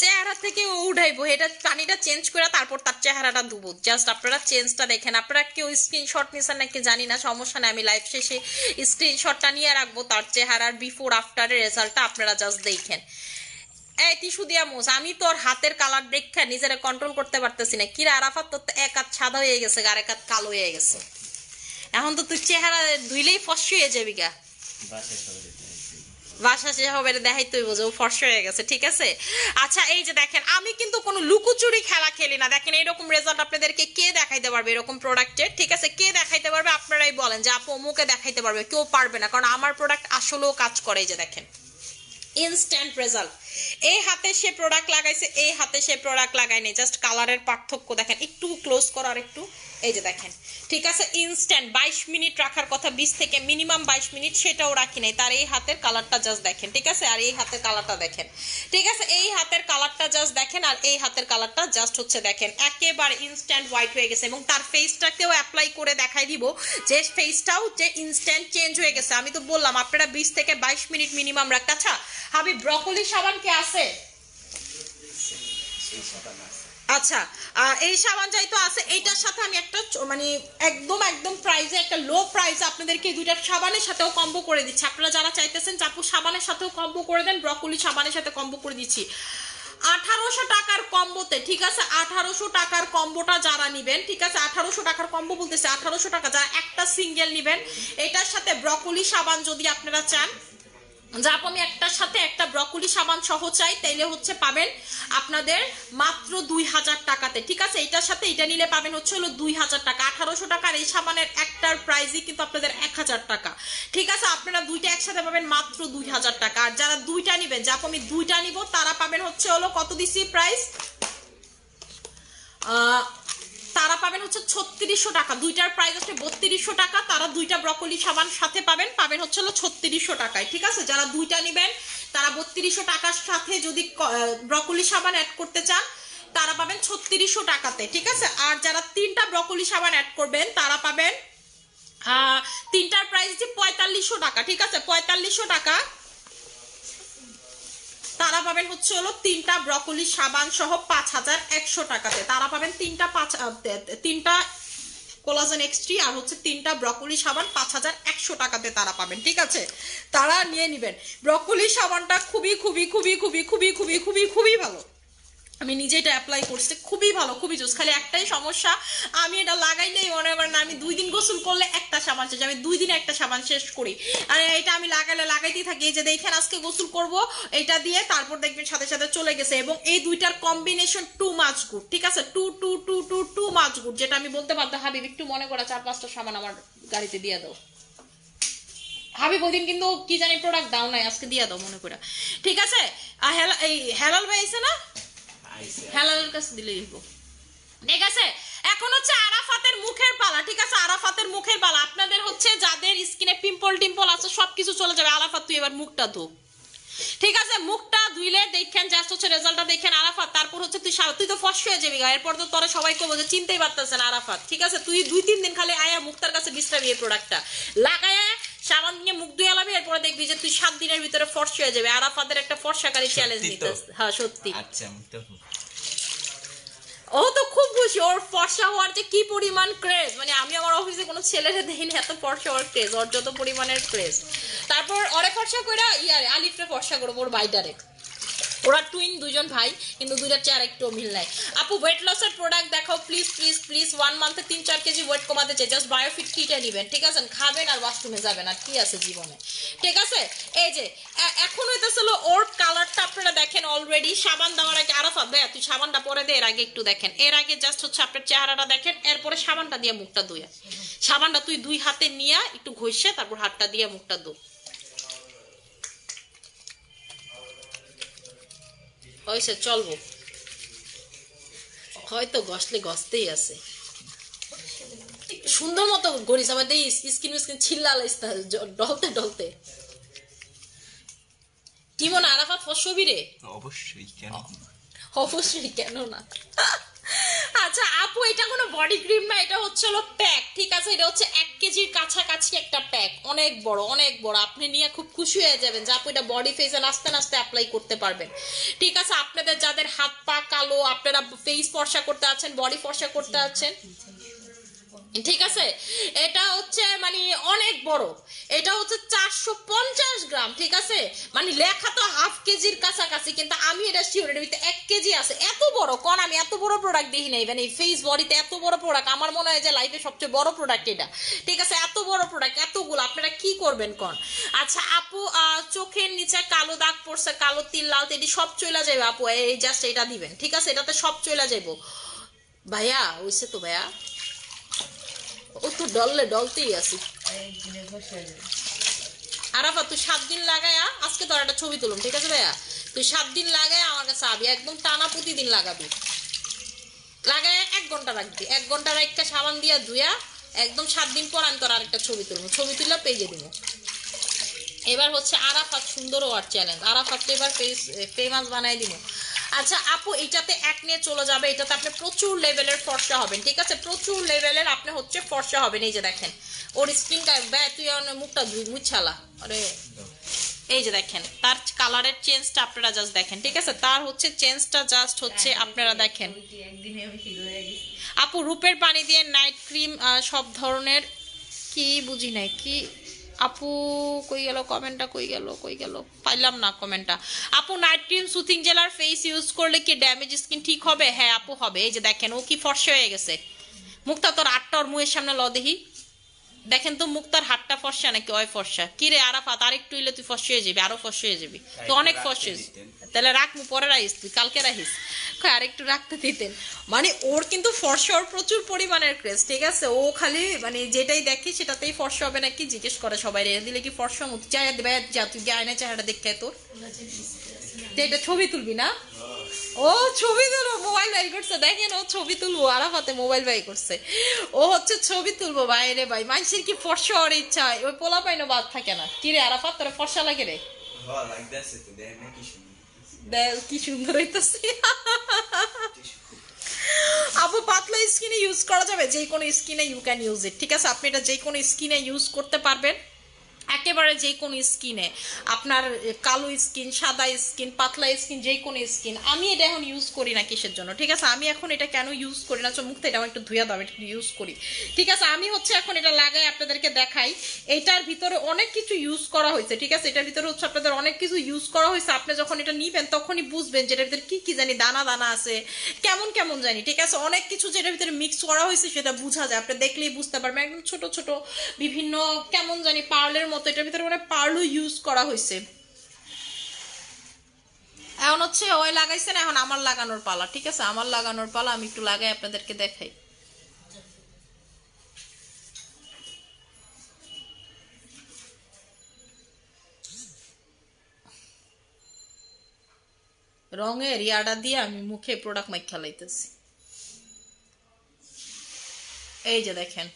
চেহারা থেকে ও উঠাইবো, এটা পানিটা চেঞ্জ করে তারপর তার চেহারাটা ধুবো। জাস্ট আপনারা চেঞ্জটা দেখেন। আপনারা কেউ স্ক্রিনশট নিছেন নাকি জানি না, সমস্যা নেই, আমি লাইভ শেষে স্ক্রিনশটটা নিয়ে রাখবো তার চেহারার বিফোর আফটারের রেজাল্টটা, আপনারা জাস্ট দেখেন। এই টিস্যু দিয়া মোস, আমি তোর হাতের কালার দেখে নিজেরা কন্ট্রোল করতে পারতেছি না। কিরা আরাফাত, তোর তো এক হাত সাদা হয়ে গেছে আর এক হাত কালো হয়ে গেছে। এখন তো তুই চেহারা ধুইলেই ফর্সা হয়ে যাবি গা, বাসা শেষ হবে দেখাই তুই বোঝো ফর্সা হয়ে গেছে, ঠিক আছে। আচ্ছা এই যে দেখেন, আমি কিন্তু কোনো লুকোচুরি খেলা খেলি না। দেখেন এরকম রেজাল্ট আপনাদেরকে কে দেখাইতে পারবে এরকম প্রোডাক্টের, ঠিক আছে। কে দেখাইতে পারবে আপনারাই বলেন যে আপু অমুকে দেখাইতে পারবে, কেউ পারবে না, কারণ আমার প্রোডাক্ট আসলেও কাজ করে। এই যে দেখেন ইনস্ট্যান্ট রেজাল্ট, এই হাতে সে প্রোডাক্ট লাগাইছে, এই হাতে সে প্রোডাক্ট লাগায়নি, জাস্ট কালারের পার্থক্য দেখেন। একটু ক্লোজ করার একটু, এই যে দেখেন, ঠিক আছে। ইনস্ট্যান্ট 22 মিনিট রাখার কথা, 20 থেকে মিনিমাম 22 মিনিট, সেটাও রাখি নাই। তার এই হাতের কালারটা জাস্ট দেখেন, ঠিক আছে। আর এই হাতের কালারটা দেখেন, ঠিক আছে। এই হাতের কালারটা জাস্ট দেখেন, আর এই হাতের কালারটা জাস্ট হচ্ছে দেখেন, একেবারে ইনস্ট্যান্ট হোয়াইট হয়ে গেছে। এবং তার ফেসটাকেও অ্যাপ্লাই করে দেখাই দিব যে ফেসটাও যে ইনস্ট্যান্ট চেঞ্জ হয়ে গেছে। আমি তো বললাম আপনারা 20 থেকে 22 মিনিট মিনিমাম রাখ। আচ্ছা হাবিব, ব্রকলি সাবান কে আছে? আচ্ছা এই সাবান যাই তো আছে, এইটার সাথে আমি একটা মানে একদম একদম প্রাইসে, একটা লো প্রাইসে আপনাদেরকে এই দুইটা সাবানের সাথেও কম্বো করে দিচ্ছি। আপনারা যারা চাইতেছেন চাপু সাবানের সাথেও কম্বো করে দেন, ব্রকলি সাবানের সাথে কম্বো করে দিচ্ছি 1800 টাকার কম্বোতে, ঠিক আছে। 1800 টাকার কম্বোটা যারা নিবেন, ঠিক আছে, 1800 টাকার কম্বো বলতেছে 1800 টাকা, যারা একটা সিঙ্গেল নিবেন এটার সাথে ব্রকলি সাবান যদি আপনারা চান, যা আমি একটার সাথে একটা ব্রকলি সাবান সহ চাই, তাইলে হচ্ছে পাবেন আপনাদের মাত্র 2000 টাকাতে, ঠিক আছে। এটার সাথে এটা নিলে পাবেন হচ্ছে হলো 2000 টাকা। 1800 টাকার এই সাবানের একটার প্রাইসই কিন্তু আপনাদের 1000 টাকা, ঠিক আছে। আপনারা দুইটা একসাথে পাবেন মাত্র 2000 টাকা। আর যারা দুইটা নিবেন, যা আমি দুইটা নিব, তারা পাবেন হচ্ছে হলো কত দিছি প্রাইস, তারা পাবেন হচ্ছে 3600 টাকা। দুইটার প্রাইস হচ্ছে 3200 টাকা। তারা দুইটা ব্রকলি সাবান সাথে পাবেন হচ্ছে হলো 3600 টাকায়, ঠিক আছে। যারা দুইটা নেবেন তারা 3200 টাকার সাথে যদি ব্রকলি সাবান অ্যাড করতে চান তারা পাবেন 3600 টাকাতে, ঠিক আছে। আর যারা তিনটা ব্রকলি সাবান অ্যাড করবেন তারা পাবেন তিনটার প্রাইস যে 4500 টাকা, ঠিক আছে। 4500 টাকা তারা পাবেন হচ্ছে হলো তিনটা ব্রকলি সাবান সহ 5100 টাকাতে। তারা পাবেন তিনটা কোলাজেন এক্স3 আর হচ্ছে তিনটা ব্রকলি সাবান 5100 টাকাতে তারা পাবেন, ঠিক আছে। তারা নিয়ে নেবেন। ব্রকলি সাবানটা খুবই খুবই খুবই খুবই খুবই খুবই খুবই খুবই ভালো, আমি নিজে এটা অ্যাপ্লাই করছি, খুবই ভালো, খুবই জোস। খালি একটাই সমস্যা, আমি এটা লাগাইলেই মনে হয় না, আমি 2 দিন গোসল করলে একটা সাবান শেষ, আমি 2 দিনে একটা সাবান শেষ করি। আর এটা আমি লাগাইতেই থাকি। এই যে দেখেন আজকে গোসল করব এটা দিয়ে, তারপর দেখবেন সাথে সাথে চলে গেছে। এবং এই দুইটার কম্বিনেশন টু মাচ গুড, ঠিক আছে। টু মাচ গুড, যেটা আমি বলতে পারতাম হাবিব একটু মনে করা 4-5টা সাবান আমার গাড়িতে দিয়ে দাও। হাবিব ওই দিন কিন্তু কি জানি প্রোডাক্ট দাও নাই, আজকে দিয়ে দাও মনে করে, ঠিক আছে। এই হেলাল ভাই আছে না, হেলালের কাছে দিলেই হইব, ঠিক আছে। এখন হচ্ছে আরাফাতের মুখের পালা, ঠিক আছে। আরাফাতের মুখের পালা, আপনাদের হচ্ছে যাদের স্কিনে পিম্পল টিম্পল আছে সবকিছু চলে যাবে। আরাফাত তুই এবার মুখটা ধো, ঠিক আছে। মুখটা ধুইলে দেখেন জাস্ট হচ্ছে রেজাল্টটা দেখেন আরাফাত। তারপর হচ্ছে তুই তো ফর্সা হয়ে যাবি, এরপর তো তোরা সবাই কবো যে চিনতেই পারতেছেন আরাফাত, ঠিক আছে। তুই 2-3 দিন খালি আয়া মুক্তার কাছে বিশ্রাবি এই প্রোডাক্টটা লাগায়, সাবান দিয়ে মুখ ধুয়ে আলাবি, এরপরে দেখবি যে তুই 7 দিনের ভিতরে ফর্সা হয়ে যাবে। আরাফাতের একটা ফর্সাকারী চ্যালেঞ্জ নিতে, হ্যাঁ সত্যি। আচ্ছা ও তো খুব খুশি, ওর ফর্সা হওয়ার যে কি পরিমাণ ক্রেজ, মানে আমি আমার অফিসে কোনো ছেলেরে দেখিনি এত ফর্সা হওয়ার ক্রেজ, ওর যত পরিমাণের ক্রেজ। তারপর ওরে ফর্সা কইরা ইয়ারে আলিফরে ফর্সা করবো, ওর বাইটারে। ওরা টুইন, দুজন ভাই, কিন্তু দুইটার চেয়ে আরেকটু মিল নাই। আপু ওয়েট লসের প্রোডাক্ট দেখাও প্লিজ প্লিজ প্লিজ। 1 মান্থে 3-4 কেজি ওয়েট কমাতে চাই, জাস্ট বায়োফিট কিটে নেবেন, ঠিক আছে? খাবেন আর ওয়াশরুমে যাবেন, আর কি আছে জীবনে, ঠিক আছে? এই যে এখন হইতেছিল ওর কালারটা আপনারা দেখেন অলরেডি। সাবান দেওয়ার আগে আরাফাত ভাইয়া তুই সাবানটা পরে দে, এর আগে একটু দেখেন, এর আগে জাস্ট হচ্ছে আপনার চেহারাটা দেখেন, এরপরে সাবানটা দিয়ে মুখটা ধুয়ে, সাবানটা তুই 2 হাতে নিয়ে একটু ঘষে তারপর হাতটা দিয়ে মুখটা ধু। হয়েছে, চলবো, হয়তো গসলে গসতেই আছে সুন্দর মতো গড়িস, আবার দেই স্কিন স্কিন ছিল্লা ডলতে ডলতে। কি মনে আরাফাত ফসবি রে? অবশ্যই, কেন অবশ্যই, কেন না। আচ্ছা আপু এটা কোনো বডি ক্রিম না, এটা হচ্ছে হলো প্যাক, ঠিক আছে? এটা হচ্ছে 1 কেজির কাছাকাছি একটা প্যাক, অনেক বড় অনেক বড়। আপনি নিয়ে খুব খুশি হয়ে যাবেন যে আপু এটা বডি ফেসে নাচতে নাচতে অ্যাপ্লাই করতে পারবেন, ঠিক আছে? আপনাদের যাদের হাত পা কালো, আপনারা ফেস ফর্সা করতে আছেন, বডি ফর্সা করতে আছেন, ঠিক আছে? এটা হচ্ছে মানে অনেক বড়, এটা হচ্ছে 450 গ্রাম, ঠিক আছে? মানে লেখা তো হাফ কেজির কাছাকাছি, কিন্তু আমি এটা শিওর এটার ভিতরে 1 কেজি আছে। এত বড় কোন, আমি এত বড় প্রোডাক্ট দেখি নাই, মানে ফেস বডিতে এত বড় প্রোডাক্ট আমার মনে হয় যে লাইফে সবচেয়ে বড় প্রোডাক্ট এটা, ঠিক আছে? এত বড় প্রোডাক্ট, এতগুলো আপনারা কি করবেন কোন? আচ্ছা আপু চোখের নিচে কালো দাগ পড়ছে, কালো তিল লাল তেল সব চলে যাবে আপু, এই জাস্ট এটা দিবেন, ঠিক আছে? এটাতে সব চলে যাবো ভাইয়া, হইছে তো ভাইয়া, ও তো ডললে ডলতেই আছি। আরাফা তুই 7 দিন লাগায়া, আজকে তোর একটা ছবি তুলুম, ঠিক আছে ভাইয়া? তুই 7 দিন লাগায় আমার কাছে আবি, একদম টানা প্রতিদিন লাগাবি, লাগায় 1 ঘন্টা রাখবি, 1 ঘন্টা রাখতে সাবান দিয়া ধুয়া একদম 7 দিন পর আমি তোর আরেকটা ছবি তুলবো, ছবি তুলে পেজে দিব। এবার হচ্ছে আরাফাত সুন্দর হওয়ার চ্যালেঞ্জ, আরাফাতকে এবার ফেমাস বানাই দিব। আচ্ছা আপু এটাতে এক নিয়ে চলে যাবে, এটাতে আপনি প্রচুর লেভেলের ফর্সা হবেন, ঠিক আছে? প্রচুর লেভেলের আপনি হচ্ছে ফর্সা হবেন। এই যে দেখেন ওর স্কিনটা, ব্যয় তুই মুখটা মুছালা, আরে এই যে দেখেন তার কালারের চেঞ্জটা আপনারা জাস্ট দেখেন, ঠিক আছে? তার হচ্ছে চেঞ্জটা জাস্ট হচ্ছে আপনারা দেখেন। আপু রূপের পানি দিয়ে নাইট ক্রিম সব ধরনের, কি বুঝি নাই কি আপু, কই গেল কমেন্টটা, কই গেল পাইলাম না কমেন্টটা। আপু নাইট ক্রিম সুথিং জেলার ফেস ইউজ করলে কি ড্যামেজ স্কিন ঠিক হবে? হ্যাঁ আপু হবে। এই যে দেখেন ও কি ফর্সা হয়ে গেছে, মুখটা তোর 8টা ওর মুখের সামনে ল দেখি, দেখেন তো মুখ তার হাতটা ফর্সা নাকি অয় ফর্সা? কি রে আরাফাত আর একটু ইলে তুই ফর্সা হয়ে যাবি, আরো ফর্সা হয়ে যাবি, তো অনেক ফর্সা। তাহলে রাখ, মু পরে রাখিস, তুই কালকে রাখিস, আর একটু রাখতে দিতেন। মানে ওর কিন্তু ফর্সা, ওর প্রচুর পরিমাণের ক্রেজ, ঠিক আছে? ও খালি মানে যেটাই দেখি সেটাতেই ফর্সা হবে নাকি জিজ্ঞেস করে সবাই, রে দিলে কি ফর্সা মুখ চাই দেবে, যা তুই গিয়ে আয়না চেহারা দেখে তোর এটা ছবি তুলবি না? ও ছবি তুলবো, মোবাইল বাই করছে, দেখেন ও ছবি তুলবো, আরাফাতে মোবাইল বাই করছে, ও হচ্ছে ছবি তুলবো। বাইরে ভাই মানুষের কি ফর্সা হওয়ার ইচ্ছা হয়, ওই পোলা পাইনো বাদ থাকে না। কি রে আরাফাত তোর ফর্সা লাগে রে? কি সুন্দর হইতাছে। আপু পাতলা স্কিনে ইউজ করা যাবে, যে কোনো স্কিনে ইউ ক্যান ইউজ ইট, ঠিক আছে? আপনি এটা যে কোনো স্কিনে ইউজ করতে পারবেন, একেবারে যে কোনো স্কিনে, আপনার কালো স্কিন, সাদা স্কিন, পাতলা স্কিন, যে কোনো স্কিন। আমি এটা এখন ইউজ করি না, কিসের জন্য, ঠিক আছে? আমি এখন এটা কেন ইউজ করি না, মুখতে এটা একটু ধুয়া দাও, একটু ইউজ করি, ঠিক আছে? আমি হচ্ছে এখন এটা লাগাই আপনাদেরকে দেখাই। এইটার ভিতরে অনেক কিছু ইউজ করা হয়েছে, ঠিক আছে? এটার ভিতরে হচ্ছে আপনাদের অনেক কিছু ইউজ করা হয়েছে, আপনি যখন এটা নিবেন তখনই বুঝবেন যে এটার ভিতরে কি কি জানি দানা দানা আছে, কেমন কেমন জানি, ঠিক আছে? অনেক কিছু যেটার ভিতরে মিক্স করা হয়েছে সেটা বোঝা যায়, আপনি দেখলেই বুঝতে পারবেন। একদম ছোট ছোট বিভিন্ন কেমন জানি পার্লের মতো, এটার ভিতরে মানে পার্লও ইউজ করা হয়েছে। এখন হচ্ছে ওই লাগাইছে না, এখন আমার লাগানোর পালা, ঠিক আছে? আমার লাগানোর পালা, আমি একটু লাগাই আপনাদেরকে দেখাই। রঙের ইয়াটা দিয়ে আমি মুখে প্রোডাক্ট মাইক খেলাইতেছি, এই যে দেখেন।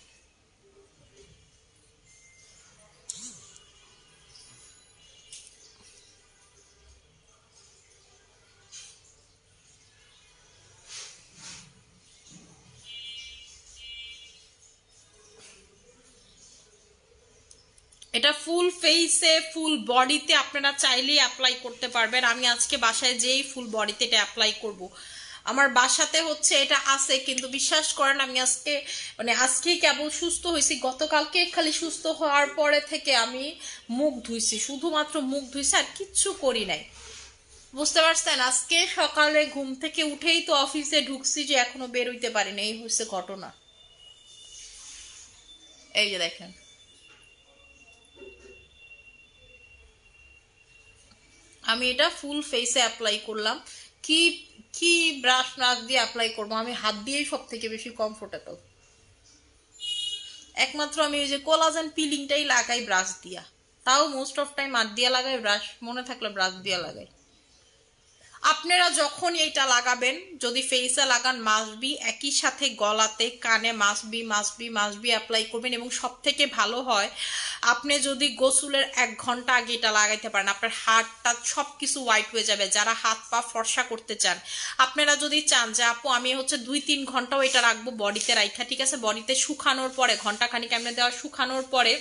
এটা ফুল ফেসে ফুল বডিতে আপনারা চাইলেই অ্যাপ্লাই করতে পারবেন। আমি আজকে বাসায় যেই ফুল বডিতে এটা অ্যাপ্লাই করব, আমার বাসাতে হচ্ছে এটা আছে, কিন্তু বিশ্বাস করেন আমি আজকে মানে আজকেই কেবল সুস্থ হয়েছি, গতকালকে খালি সুস্থ হওয়ার পরে থেকে আমি মুখ ধুইছি, শুধুমাত্র মুখ ধুইছি আর কিচ্ছু করি নাই, বুঝতে পারছেন? আজকে সকালে ঘুম থেকে উঠেই তো অফিসে ঢুকছি যে এখনো বের হইতে পারিনি, এই হচ্ছে ঘটনা। এই যে দেখেন, আমি এটা ফুল ফেসে অ্যাপ্লাই করলাম। কি কি ব্রাশ নাশ দিয়ে অ্যাপ্লাই করবো, আমি হাত দিয়েই সব থেকে বেশি কমফোর্টেবল। একমাত্র আমি ওই যে কোলাজেন পিলিংটাই লাগাই ব্রাশ দিয়া, তাও মোস্ট অফ টাইম হাত দিয়া লাগাই, ব্রাশ মনে থাকলে ব্রাশ দিয়া লাগাই। আপনারা যখন এইটা লাগাবেন, যদি ফেসে লাগান মাস্টবি একই সাথে গলাতে কানে মাস্টবি অ্যাপ্লাই করবেন। এবং সব থেকে ভালো হয় আপনি যদি গোসলের 1 ঘন্টা আগে এটা লাগাইতে পারেন, আপনার হাতটা সব কিছু হোয়াইট হয়ে যাবে। যারা হাত পা ফর্সা করতে চান, আপনারা যদি চান যে আপু আমি হচ্ছে 2-3 ঘন্টাও এটা রাখবো বডিতে রাইখা, ঠিক আছে, বডিতে শুকানোর পরে ঘন্টাখানিক এমনি দেওয়া শুকানোর পরে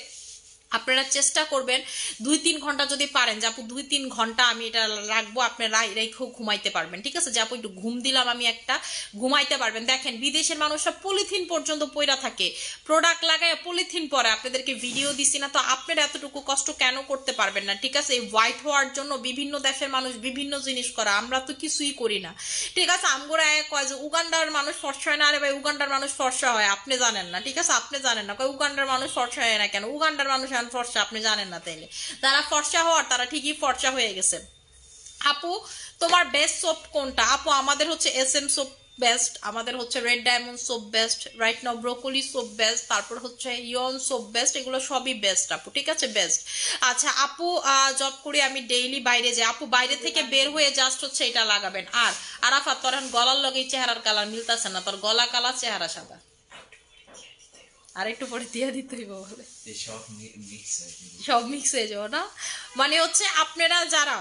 আপনারা চেষ্টা করবেন 2-3 ঘন্টা যদি পারেন যে আপু 2-3 ঘন্টা আমি এটা রাখবো, আপনারা রেখেও ঘুমাইতে পারবেন, ঠিক আছে, যে আপু একটু ঘুম দিলাম আমি একটা, ঘুমাইতে পারবেন। দেখেন বিদেশের মানুষরা পলিথিন পর্যন্ত পইরা থাকে, প্রোডাক্ট লাগায় পলিথিন পরে, আপনাদেরকে ভিডিও দিছি না তো, আপনারা এতটুকু কষ্ট কেন করতে পারবেন না? ঠিক আছে, এই হোয়াইট হওয়ার জন্য বিভিন্ন দেশের মানুষ বিভিন্ন জিনিস করে, আমরা তো কিছুই করি না, ঠিক আছে। আমগোরা কয় যে উগান্ডার মানুষ ফর্সা হয় না, আরে ভাই উগান্ডার মানুষ ফর্সা হয়, আপনি জানেন না, ঠিক আছে, আপনি জানেন না। কয় উগান্ডার মানুষ ফর্সা হয় না কেন? উগান্ডার মানুষ ফর্সা আপনি জানেন না, তাইলে যারা ফর্সা হওয়ার তারা ঠিকই ফর্সা হয়ে গেছে। আপু তোমার বেস্ট সোপ কোনটা? আপু আমাদের হচ্ছে SM সোপ বেস্ট, আমাদের হচ্ছে red diamond soap best, right now broccoli soap best, তারপর হচ্ছে ইয়ন সোপ বেস্ট, এগুলো সবই বেস্ট আপু, ঠিক আছে, বেস্ট। আচ্ছা আপু জব করি আমি, ডেইলি বাইরে যাই। আপু বাইরে থেকে বের হয়ে জাস্ট হচ্ছে এটা লাগাবেন। আর আরাফাত তোর এখন গলার লগেই চেহারার কালার মিলতেছে না, তোর গলা কালার চেহারা সাদা, আর একটু পরে দিয়ে দিতে হইব বলে সব মিক্স হয়ে যাবো না। মানে হচ্ছে আপনারা যারা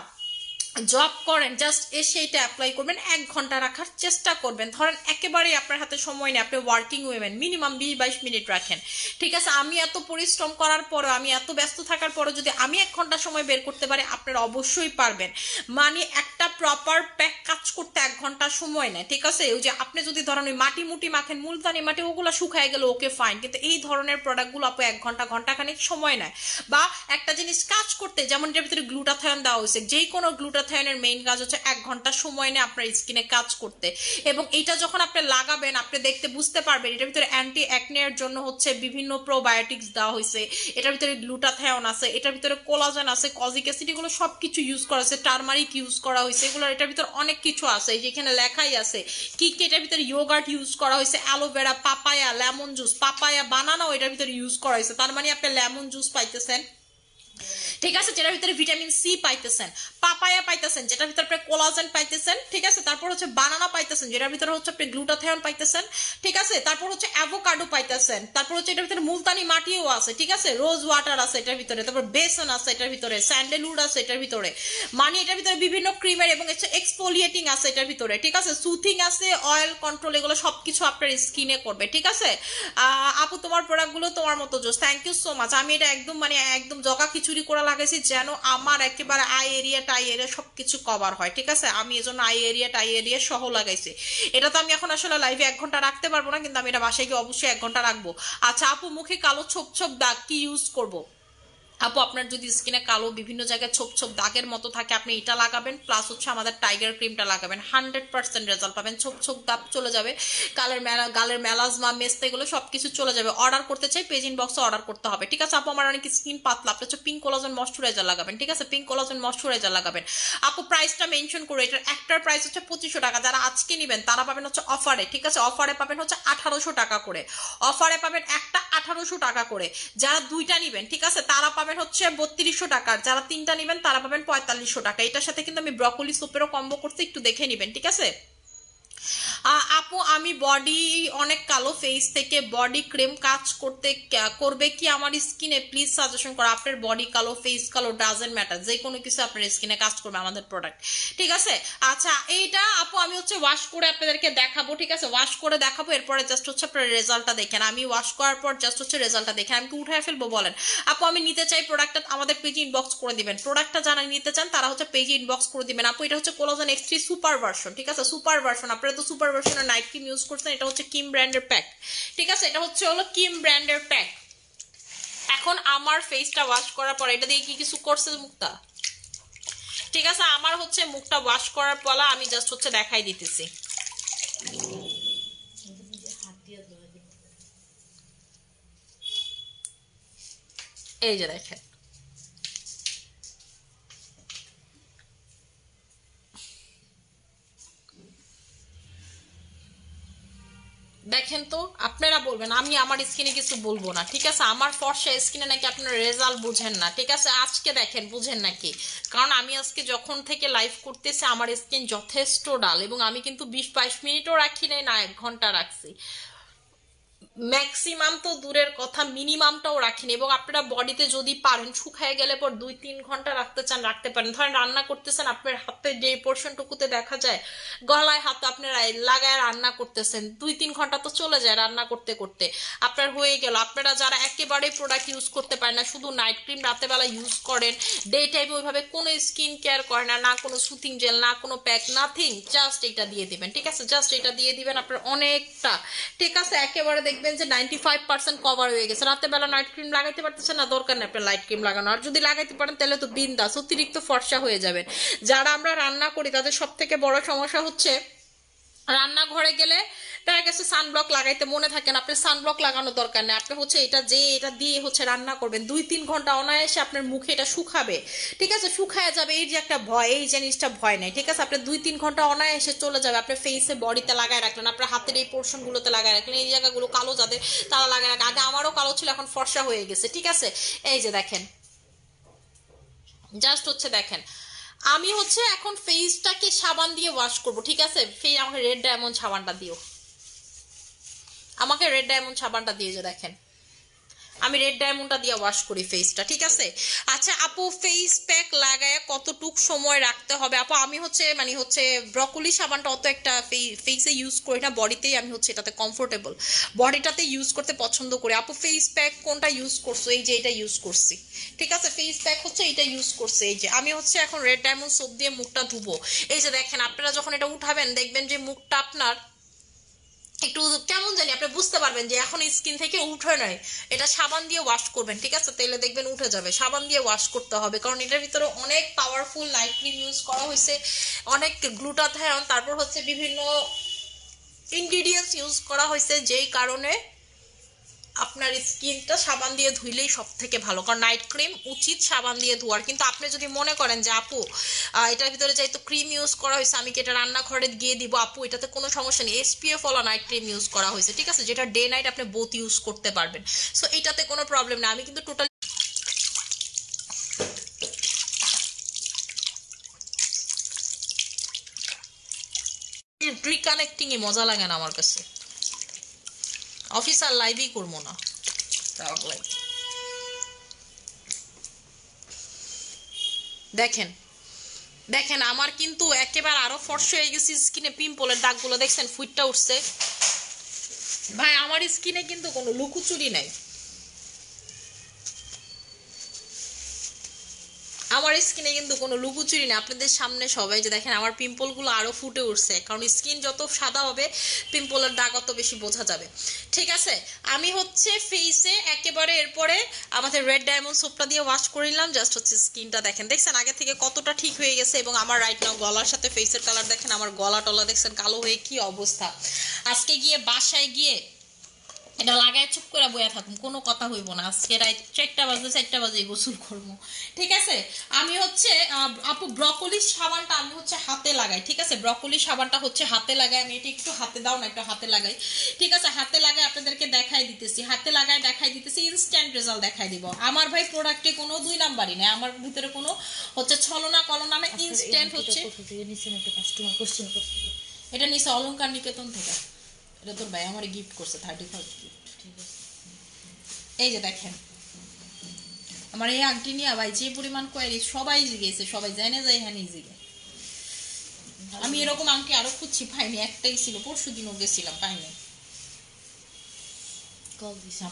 জব করেন জাস্ট এসে এটা অ্যাপ্লাই করবেন, 1 ঘন্টা রাখার চেষ্টা করবেন। ধরেন একেবারেই আপনার হাতে সময় নেই, আপনি ওয়ার্কিং উইমেন, মিনিমাম 20-22 মিনিট রাখেন, ঠিক আছে। আমি এত পরিশ্রম করার পরও, আমি এত ব্যস্ত থাকার পরও যদি আমি 1 ঘন্টা সময় বের করতে পারি, আপনারা অবশ্যই পারবেন। মানে একটা প্রপার প্যাক কাজ করতে 1 ঘন্টা সময় নেয়, ঠিক আছে। ওই যে আপনি যদি ধরেন ওই মাটি মুটি মাখেন, মুলতানি মাটি, ওগুলো শুকায় গেলে ওকে ফাইন, কিন্তু এই ধরনের প্রোডাক্টগুলো আপু 1 ঘন্টা সময় নেয়। বা একটা জিনিস কাজ করতে, যেমন এটার ভিতরে গ্লুটাথায়ন দেওয়া হয়েছে, যেই কোনো গ্লুটাথায়নের মেইন কাজ হচ্ছে 1 ঘন্টা সময় নেয় আপনার স্কিনে কাজ করতে। এবং এটা যখন আপনি লাগাবেন, আপনি দেখতে বুঝতে পারবেন এটার ভিতরে অ্যান্টি অ্যাকনের জন্য হচ্ছে বিভিন্ন প্রোবায়োটিক্স দেওয়া হয়েছে, এটার ভিতরে গ্লুটাথায়ন আছে, এটার ভিতরে কোলাজেন আছে, কজিক অ্যাসিড, এগুলো সব কিছু ইউজ করা হয়েছে, টারমারিক ইউজ করা হয়েছে, এগুলো এটার ভিতরে অনেক কিছু আছে, যেখানে লেখাই আছে কি কি। এটার ভিতরে ইয়োগার্ট ইউজ করা হয়েছে, aloe vera, papaya, lemon juice, papaya বানানাও এটার ভিতরে ইউজ করা হয়েছে, তার মানে আপনি লেমন জুস পাইতেছেন, ঠিক আছে, যেটার ভিতরে ভিটামিন সি পাইতেছেন, পাপায়া পাইতেছেন, যেটার ভিতরে আপনি কোলাজেন পাইতেছেন, ঠিক আছে, তারপর হচ্ছে বানানা পাইতেছেন, যেটার ভিতরে হচ্ছে আপনি গ্লুটাথায়ন পাইতেছেন, ঠিক আছে, তারপর হচ্ছে অ্যাভোকাডো পাইতেছেন, তারপর হচ্ছে এটার ভিতরে মুলতানি মাটিও আছে, ঠিক আছে, রোজ ওয়াটার আছে এটার ভিতরে, তারপর বেসন আছে এটার ভিতরে, স্যান্ডেলউড আছে এটার ভিতরে, মানে এটার ভিতরে বিভিন্ন ক্রিমের এবং এক্সফোলিয়েটিং আছে এটার ভিতরে, ঠিক আছে, সুথিং আছে, অয়েল কন্ট্রোল, এগুলো সবকিছু আপনার স্কিনে করবে, ঠিক আছে। আপু তোমার প্রোডাক্টগুলো তোমার মতো জোস, থ্যাংক ইউ সো মাচ। আমি এটা একদম মানে একদম জগা খিচুড়ি করে লাগাইছি যেন আমার একেবারে আই এরিয়া টাই এরিয়া সবকিছু কভার হয়, ঠিক আছে। আমি এজন্য আই এরিয়া টাই এরিয়া সহ লাগাইছি। এটা তো আমি এখন আসলে লাইভে 1 ঘন্টা রাখতে পারবো না, কিন্তু আমি এটা বাসায় গিয়ে অবশ্যই 1 ঘন্টা রাখবো। আচ্ছা আপু মুখে কালো ছোপ ছোপ দাগ কি ইউজ করবো? আপু আপনার যদি স্কিনে কালো বিভিন্ন জায়গায় ছোপ ছোপ দাগের মতো থাকে, আপনি এটা লাগাবেন, প্লাস হচ্ছে আমাদের টাইগার ক্রিমটা লাগাবেন, 100% রেজাল্ট পাবেন। ছোপ ছোপ দাগ চলে যাবে, গালের মেলাজমা মেস্তা এগুলো সবকিছু চলে যাবে। অর্ডার করতে চাই পেজ ইনবক্সে অর্ডার করতে হবে, ঠিক আছে। আপু আমার অনেক স্কিন পাতলা, আপনি হচ্ছে পিঙ্ক কোলাজেন ময়শ্চারাইজার লাগাবেন, ঠিক আছে, পিঙ্ক কোলাজেন ময়শ্চারাইজার লাগাবেন। আপু প্রাইসটা মেনশন করে, এটার একটার প্রাইস হচ্ছে 2500 টাকা, যারা আজকে নেবেন তারা পাবেন হচ্ছে অফারে, ঠিক আছে, অফারে পাবেন হচ্ছে 1800 টাকা করে, অফারে পাবেন একটা 1800 টাকা করে, যারা 2টা নেবেন, ঠিক আছে, তারা পাবেন হচ্ছে 3200 টাকা, যারা 3টা নেবেন তারা পাবেন 4500 টাকা। এটার সাথে কিন্তু আমি ব্রকলি সুপেরও কম্বো করতে, একটু দেখে নেবেন, ঠিক আছে। আপু আমি বডি অনেক কালো, ফেস থেকে বডি ক্রিম কাজ করবে কি আমার স্কিনে, প্লিজ সাজেশন করো। আপনার বডি কালো, ফেস কালো, ডাজেন্ট ম্যাটার, যে কোনো কিছু আপনার স্কিনে কাজ করবে আমাদের প্রোডাক্ট, ঠিক আছে। আচ্ছা এইটা আপু আমি হচ্ছে ওয়াশ করে আপনাদেরকে দেখাবো, ঠিক আছে, ওয়াশ করে দেখাবো, এরপরে জাস্ট হচ্ছে আপনার রেজাল্টটা দেখেন। আমি ওয়াশ করার পর জাস্ট হচ্ছে রেজাল্টটা দেখেন। আমি কি উঠায় ফেলবো বলেন? আপু আমি নিতে চাই প্রোডাক্টটা, আমাদের পেজে ইনবক্স করে দিবেন। প্রোডাক্টটা যারা নিতে চান তারা হচ্ছে পেজে ইনবক্স করে দিবেন। আপু এটা হচ্ছে কোলাজেন X3 সুপার ভার্সন, ঠিক আছে, সুপার ভার্সন। আপনারা তো সুপার ভার্সনের নাইট ক্রিম ইউজ করছেন, এটা হচ্ছে কিম ব্র্যান্ডের প্যাক, ঠিক আছে, এটা হচ্ছে হলো কিম ব্র্যান্ডের প্যাক। এখন আমার ফেসটা ওয়াশ করার পর এটা দিয়ে কি কিছু করছে মুখটা, ঠিক আছে, আমার হচ্ছে মুখটা ওয়াশ করার পর আমি জাস্ট হচ্ছে দেখাই দিতেছি। এই যে দেখেন, দেখেন তো, আপনারা বলবেন, আমি আমার স্কিনে কিছু বলবো না, ঠিক আছে। আমার ফর্সা স্কিনে নাকি আপনারা রেজাল্ট বুঝেন না, ঠিক আছে, আজকে দেখেন বুঝেন নাকি, কারণ আমি আজকে যখন থেকে লাইভ করতেছি আমার স্কিন যথেষ্ট ডাল, এবং আমি কিন্তু 20-22 মিনিটও রাখি নাই, না 1 ঘন্টা রাখছি, ম্যাক্সিমাম তো দূরের কথা মিনিমামটাও রাখিনি। এবং আপনারা বডিতে যদি পারেন শুকায় গেলে পর 2-3 ঘন্টা রাখতে চান রাখতে পারেন। ধরেন রান্না করতেছেন, আপনার হাতের যে পোর্শনটুকুতে দেখা যায় গলায় হাত আপনারা লাগায় রান্না করতেছেন, 2-3 ঘন্টা তো চলে যায় রান্না করতে করতে, আপনার হয়ে গেল। আপনারা যারা একেবারেই প্রোডাক্ট ইউজ করতে পারেন না, শুধু নাইট ক্রিম রাতেবেলা ইউজ করেন, ডে টাইমে ওইভাবে কোনো স্কিন কেয়ার করে না, না কোনো সুথিং জেল, না কোনো প্যাক, নাথিং, জাস্ট এটা দিয়ে দিবেন, ঠিক আছে, জাস্ট এটা দিয়ে দিবেন আপনার অনেকটা, ঠিক আছে, একেবারে দেখবেন যে 95% কভার হয়ে গেছে। রাতে বেলা নাইট ক্রিম লাগাইতে পারতেছেন না, দরকার নেই আপনার লাইট ক্রিম লাগানো, আর যদি লাগাইতে পারেন তাহলে তো বিন্দাস অতিরিক্ত ফর্সা হয়ে যাবেন। যারা আমরা রান্না করি তাদের সব থেকে বড় সমস্যা হচ্ছে রান্নাঘরে গেলে তার কাছে সানব্লক লাগাইতে মনে থাকে না, আপনার সানব্লক লাগানোর দরকার নেই, আপনি হচ্ছে এটা দিয়ে হচ্ছে রান্না করবেন, 2-3 ঘন্টা অনায়াসে আপনার মুখে এটা শুকাবে, ঠিক আছে, শুকায় যাবে। এই যে একটা ভয়, এই জিনিসটা ভয় নেই, ঠিক আছে, আপনার 2-3 ঘন্টা অনায়াসে চলে যাবে। আপনার ফেসে বডিতে লাগায় রাখলেন, আপনার হাতের এই পোর্শন গুলোতে লাগায় রাখলেন, এই জায়গাগুলো কালো যাদের তারা লাগায় রাখে, আগে আমারও কালো ছিল এখন ফর্সা হয়ে গেছে, ঠিক আছে। এই যে দেখেন, জাস্ট হচ্ছে দেখেন, আমি হচ্ছে এখন ফেসটাকে সাবান দিয়ে ওয়াশ করব, ঠিক আছে, আমাকে রেড ডায়মন্ড সাবানটা দিও, আমাকে রেড ডায়মন্ড সাবানটা দিয়ে যে দেখেন, আমি রেড ডায়মন্ডটা দিয়ে ওয়াশ করি ফেসটা, ঠিক আছে। আচ্ছা আপু ফেস প্যাক লাগায় কতটুক সময় রাখতে হবে? আপু আমি হচ্ছে ব্রকলি সাবানটা অত একটা ফেসে ইউজ করি না, বডিতেই আমি হচ্ছে এটাতে কমফোর্টেবল, বডিটাতে ইউজ করতে পছন্দ করি। আপু ফেস প্যাক কোনটা ইউজ করছো? এই যে এটা ইউজ করছি, ঠিক আছে, ফেস প্যাক হচ্ছে এটা ইউজ করছে। এই যে আমি হচ্ছে এখন রেড ডায়মন্ড সোপ দিয়ে মুখটা ধুবো। এই যে দেখেন, আপনারা যখন এটা উঠাবেন দেখবেন যে মুখটা আপনার একটু কেমন জানি, আপনি বুঝতে পারবেন যে এখন স্কিন থেকে উঠে নয়, এটা সাবান দিয়ে ওয়াশ করবেন, ঠিক আছে, তাহলে দেখবেন উঠে যাবে। সাবান দিয়ে ওয়াশ করতে হবে, কারণ এটার ভিতরে অনেক পাওয়ারফুল নাইট ক্রিম ইউজ করা হয়েছে, অনেক গ্লুটাথায়ন, তারপর হচ্ছে বিভিন্ন ইনগ্রিডিয়েন্টস ইউজ করা হয়েছে, যেই কারণে আপনার স্কিনটা সাবান দিয়ে ধুইলেই সব থেকে ভালো, কারণ নাইট ক্রিম উচিত সাবান দিয়ে ধোয়ার। কিন্তু আপনি যদি মনে করেন যে আপু এটার ভিতরে যাই তো ক্রিম ইউজ করা হয়েছে, আমি কি এটা রান্নাঘরে গিয়ে দিব, আপু এটাতে কোনো সমস্যা নেই, SPF ওয়ালা নাইট ক্রিম ইউজ করা হয়েছে, ঠিক আছে, যেটা ডে নাইট আপনি বোথ ইউজ করতে পারবেন, সো এটাতে কোনো প্রবলেম না। আমি কিন্তু টোটাল রিকানেক্টিং এ মজা লাগে না আমার কাছে, অফিসার লাইভই করবো না, দেখেন দেখেন আমার কিন্তু একেবারে আরো ফর্সা হয়ে গেছে স্কিনে, পিম্পলের দাগগুলো দেখছেন ফুটটা উঠছে, ভাই আমার স্কিনে কিন্তু কোনো লুকোচুরি নাই, আমার স্কিনে কিন্তু কোনো লুকোচুরি নেই, আপনাদের সামনে সবাই যে দেখেন আমার পিম্পলগুলো আরো ফুটে উঠছে, কারণ স্কিন যত সাদা হবে পিম্পলের দাগ অত বেশি বোঝা যাবে, ঠিক আছে। আমি হচ্ছে ফেসে একেবারে এরপরে আমাদের রেড ডায়মন্ড সোপটা দিয়ে ওয়াশ করে নিলাম, জাস্ট হচ্ছে স্কিনটা দেখেন, দেখছেন আগে থেকে কতটা ঠিক হয়ে গেছে। এবং আমার রাইট নাও গলার সাথে ফেসের কালার দেখেন, আমার গলা টলা দেখছেন কালো হয়ে কি অবস্থা। আজকে গিয়ে বাসায় গিয়ে এটা লাগায় চুপ করে বইয়া থাকুন, কোনো কথা হইব না, আজকে রাত 4টা বাজে গোসল করবো, ঠিক আছে। আমি হচ্ছে আপু ব্রকলি সাবানটা আমি হচ্ছে হাতে লাগাই, ঠিক আছে, ব্রকলি সাবানটা হচ্ছে হাতে লাগাই, আমি এটা একটু হাতে দাও না, একটু হাতে লাগাই, ঠিক আছে, হাতে লাগাই আপনাদেরকে দেখাই দিতেছি, হাতে লাগাই দেখাই দিতেছি, ইনস্ট্যান্ট রেজাল্ট দেখাই দিব। আমার ভাই প্রোডাক্টে কোনো 2 নাম্বারই নেই, আমার ভিতরে কোনো হচ্ছে ছলনা কলনা না, ইনস্ট্যান্ট হচ্ছে। এটা নিচে অলংকার নিকেতন থেকে, এটা তোর ভাই আমার গিফট করছে 31st গিফট। ঠিক আছে, এই যে দেখেন আমার এই আংটি নিয়ে ভাই যে পরিমাণ কোয়ারি সবাই জিগেছে, সবাই জানে যায় হ্যাঁ জিগে। আমি এরকম আংটি আরো খুঁজছি পাইনি, একটাই ছিল, পরশু দিনও গেছিলাম পাইনি।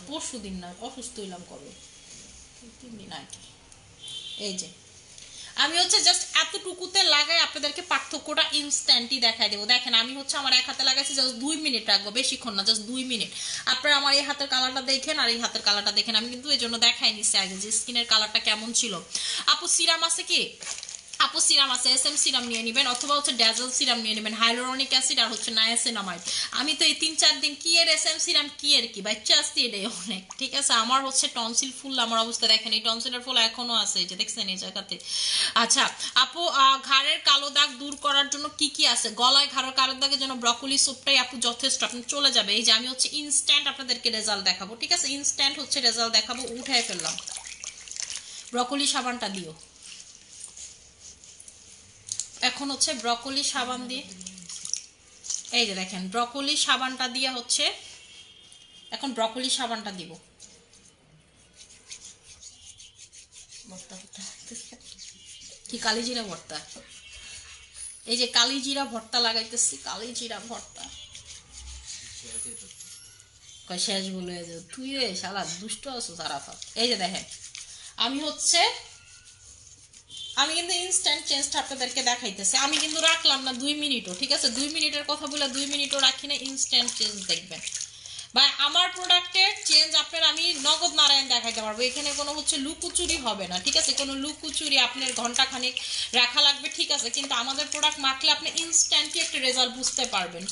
পরশু দিন না, অসুস্থ হইলাম কবে, 3 দিন আগে। এই যে আমি হচ্ছে জাস্ট এতটুকুতে লাগাই আপনাদেরকে পার্থক্যটা ইনস্ট্যান্টই দেখাই দেবো। দেখেন আমি হচ্ছে আমার এক হাতে লাগাইছি, জাস্ট 2 মিনিট রাখবো, বেশিক্ষণ না, জাস্ট 2 মিনিট। আপনারা আমার এই হাতের কালারটা দেখেন আর এই হাতের কালারটা দেখেন। আমি কিন্তু এই জন্য দেখাই নিচ্ছি আগে যে স্কিনের কালারটা কেমন ছিল। আপু সিরাম আছে কি? আপু সিরাম আছে, এসএম সিরাম নিয়ে নেবেন অথবা হচ্ছে ড্যাজল সিরাম নিয়ে নেবেন, হাইলোরনিক অ্যাসিড আর হচ্ছে নায়াসিনামাইড। আমি তো এই 3-4 দিন কি এর এসএম সিরাম কি এর কি বাচ্চা আসতে এটাই অনেক। ঠিক আছে, আমার হচ্ছে টনসিল ফুল, আমার অবস্থা দেখেন, এই টনসিলের ফুল এখনো আছে, এই যে দেখছেন এই জায়গাতে। আচ্ছা আপু ঘাড়ের কালো দাগ দূর করার জন্য কি কি আছে? গলায় ঘাড়ের কালো দাগের জন্য ব্রকলি স্যুপটাই আপু যথেষ্ট, আপনি চলে যাবে। এই যে আমি হচ্ছে ইনস্ট্যান্ট আপনাদেরকে রেজাল্ট দেখাবো। ঠিক আছে, ইনস্ট্যান্ট হচ্ছে রেজাল্ট দেখাবো। উঠায় ফেললাম, ব্রকলি সাবানটা দিও। এখন হচ্ছে ব্রকলি সাবান দিয়ে, এই যে দেখেন ব্রকলি সাবানটা দিয়ে হচ্ছে এখন ব্রকলি সাবানটা দিব। কি কালিজিরা ভর্তা, এই যে কালিজিরা ভর্তা লাগাইতেছি, কালিজিরা ভর্তা শেষ বলে তুই রে শালা দুষ্ট আছো সারাফাত। এই যে দেখেন আমি হচ্ছে আমি কিন্তু ইনস্ট্যান্ট চেঞ্জটা আপনাদেরকে দেখাইতেছি, আমি কিন্তু রাখলাম না 2 মিনিটও। ঠিক আছে, 2 মিনিটের কথা বলে 2 মিনিটও রাখি না, ইনস্ট্যান্ট চেঞ্জ দেখবেন। বা আমার প্রোডাক্টের চেঞ্জ আপনার আমি নগদ নারায়ণ দেখাইতে পারবো, এখানে কোনো হচ্ছে লুকুচুরি হবে না। ঠিক আছে, কোনো লুকুচুরি আপনার ঘন্টাখানেক রাখা লাগবে। ঠিক আছে, কিন্তু আমাদের প্রোডাক্ট মাখলে আপনি ইনস্ট্যান্টলি একটা রেজাল্ট বুঝতে পারবেন,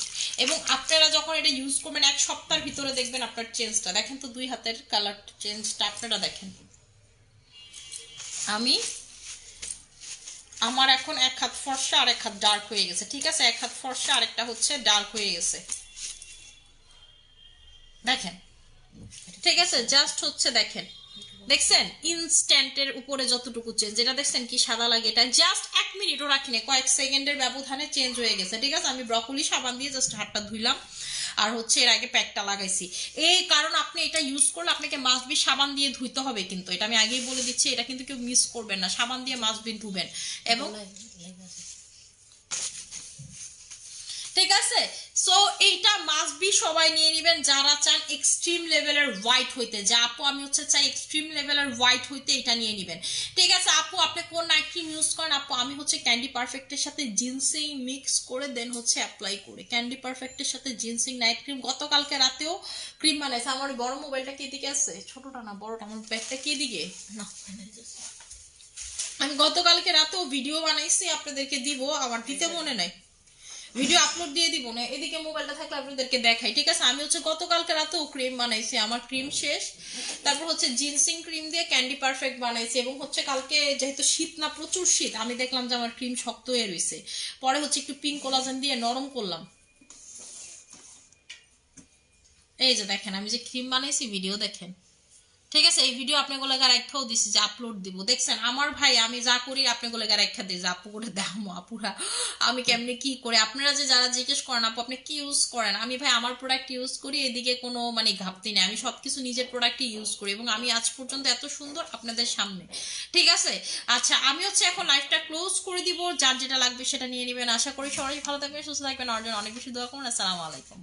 এবং আপনারা যখন এটা ইউজ করবেন 1 সপ্তাহের ভিতরে দেখবেন আপনার চেঞ্জটা। দেখেন তো 2 হাতের কালার চেঞ্জটা আপনারা দেখেন। আমার এখন 1 হাত ফর্সা আর 1 হাত ডার্ক হয়ে গেছে। ঠিক আছে, 1 হাত ফর্সা আরেকটা হচ্ছে ডার্ক হয়ে গেছে, দেখেন। ঠিক আছে, জাস্ট হচ্ছে দেখেন, দেখছেন ইনস্ট্যান্টের উপরে যতটুকু চেঞ্জ, এটা দেখছেন কি সাদা লাগে, এটা জাস্ট 1 মিনিটও রাখিনি, কয়েক সেকেন্ডের ব্যবধানে চেঞ্জ হয়ে গেছে। ঠিক আছে, আমি ব্রকলি সাবান দিয়ে জাস্ট হাতটা ধুইলাম আর হচ্ছে এর আগে প্যাকটা লাগাইছি। এই কারণ আপনি এটা ইউজ করলে আপনাকে মাস্ট বি সাবান দিয়ে ধুইতে হবে, কিন্তু এটা আমি আগেই বলে দিচ্ছি, এটা কিন্তু কেউ মিস করবেন না, সাবান দিয়ে মাস্ট বি ধুবেন। এবং ঠিক আছে, সো এইটা মাস্ট বি সবাই নিয়ে নেবেন যারা চান এক্সট্রিম লেভেলের হোয়াইট হইতে। যা আপু আমি হচ্ছে চাই এক্সট্রিম লেভেলের হোয়াইট হইতে, এটা নিয়ে নেবেন। ঠিক আছে আপু, আপনি কোন নাইট ক্রিম ইউজ করেন? আপু আমি হচ্ছে ক্যান্ডি পারফেক্টের সাথে জিনসিং মিক্স করে দেন হচ্ছে অ্যাপ্লাই করে, ক্যান্ডি পারফেক্টের সাথে জিনসিং নাইট ক্রিম। গতকালকে রাতেও ক্রিম বানাইছে। আমার বড় মোবাইলটা কি দিকে আছে? ছোটটা না বড়টা, আমার ব্যাগটা কি দিকে না, আমি গতকালকে রাতেও ভিডিও বানাইছি, আপনাদেরকে দিব, আমার দিতে মনে নাই, ভিডিও আপলোড দিয়ে দিব না, এদিকে মোবাইলটা থাকলে আপনাদেরকে দেখাই। ঠিক আছে, আমি হচ্ছে গতকালকে রাতেও ক্রিম বানাইছি, আমার ক্রিম শেষ, তারপর হচ্ছে জিনসিং ক্রিম দিয়ে ক্যান্ডি পারফেক্ট বানাইছি, এবং হচ্ছে কালকে যেহেতু শীত না, প্রচুর শীত, আমি দেখলাম যে আমার ক্রিম শক্ত হয়ে রয়েছে, পরে হচ্ছে একটু পিঙ্ক কোলাজেন দিয়ে নরম করলাম। এই যে দেখেন আমি যে ক্রিম বানাইছি, ভিডিও দেখেন। ঠিক আছে, এই ভিডিও আপনাগুলো রেখাও দিছি যে আপলোড দিব, দেখছেন আমার ভাই আমি যা করি আপনাগুলো রেখা দিই যে আপু করে দেখামো আপুরা আমি কেমনি কি করে। আপনারা যে যারা জিজ্ঞেস করেন আপু আপনি কি ইউজ করেন, আমি ভাই আমার প্রোডাক্ট ইউজ করি, এদিকে কোনো মানে ঘাপতি নেই, আমি সবকিছু নিজের প্রোডাক্টই ইউজ করি, এবং আমি আজ পর্যন্ত এত সুন্দর আপনাদের সামনে। ঠিক আছে, আচ্ছা আমি হচ্ছে এখন লাইভটা ক্লোজ করে দিব, যার যেটা লাগবে সেটা নিয়ে নেবেন। আশা করি সবাই ভালো থাকবেন, সুস্থ থাকবেন, আমার জন্য অনেক বেশি দোয়া করুন। আসসালামু আলাইকুম।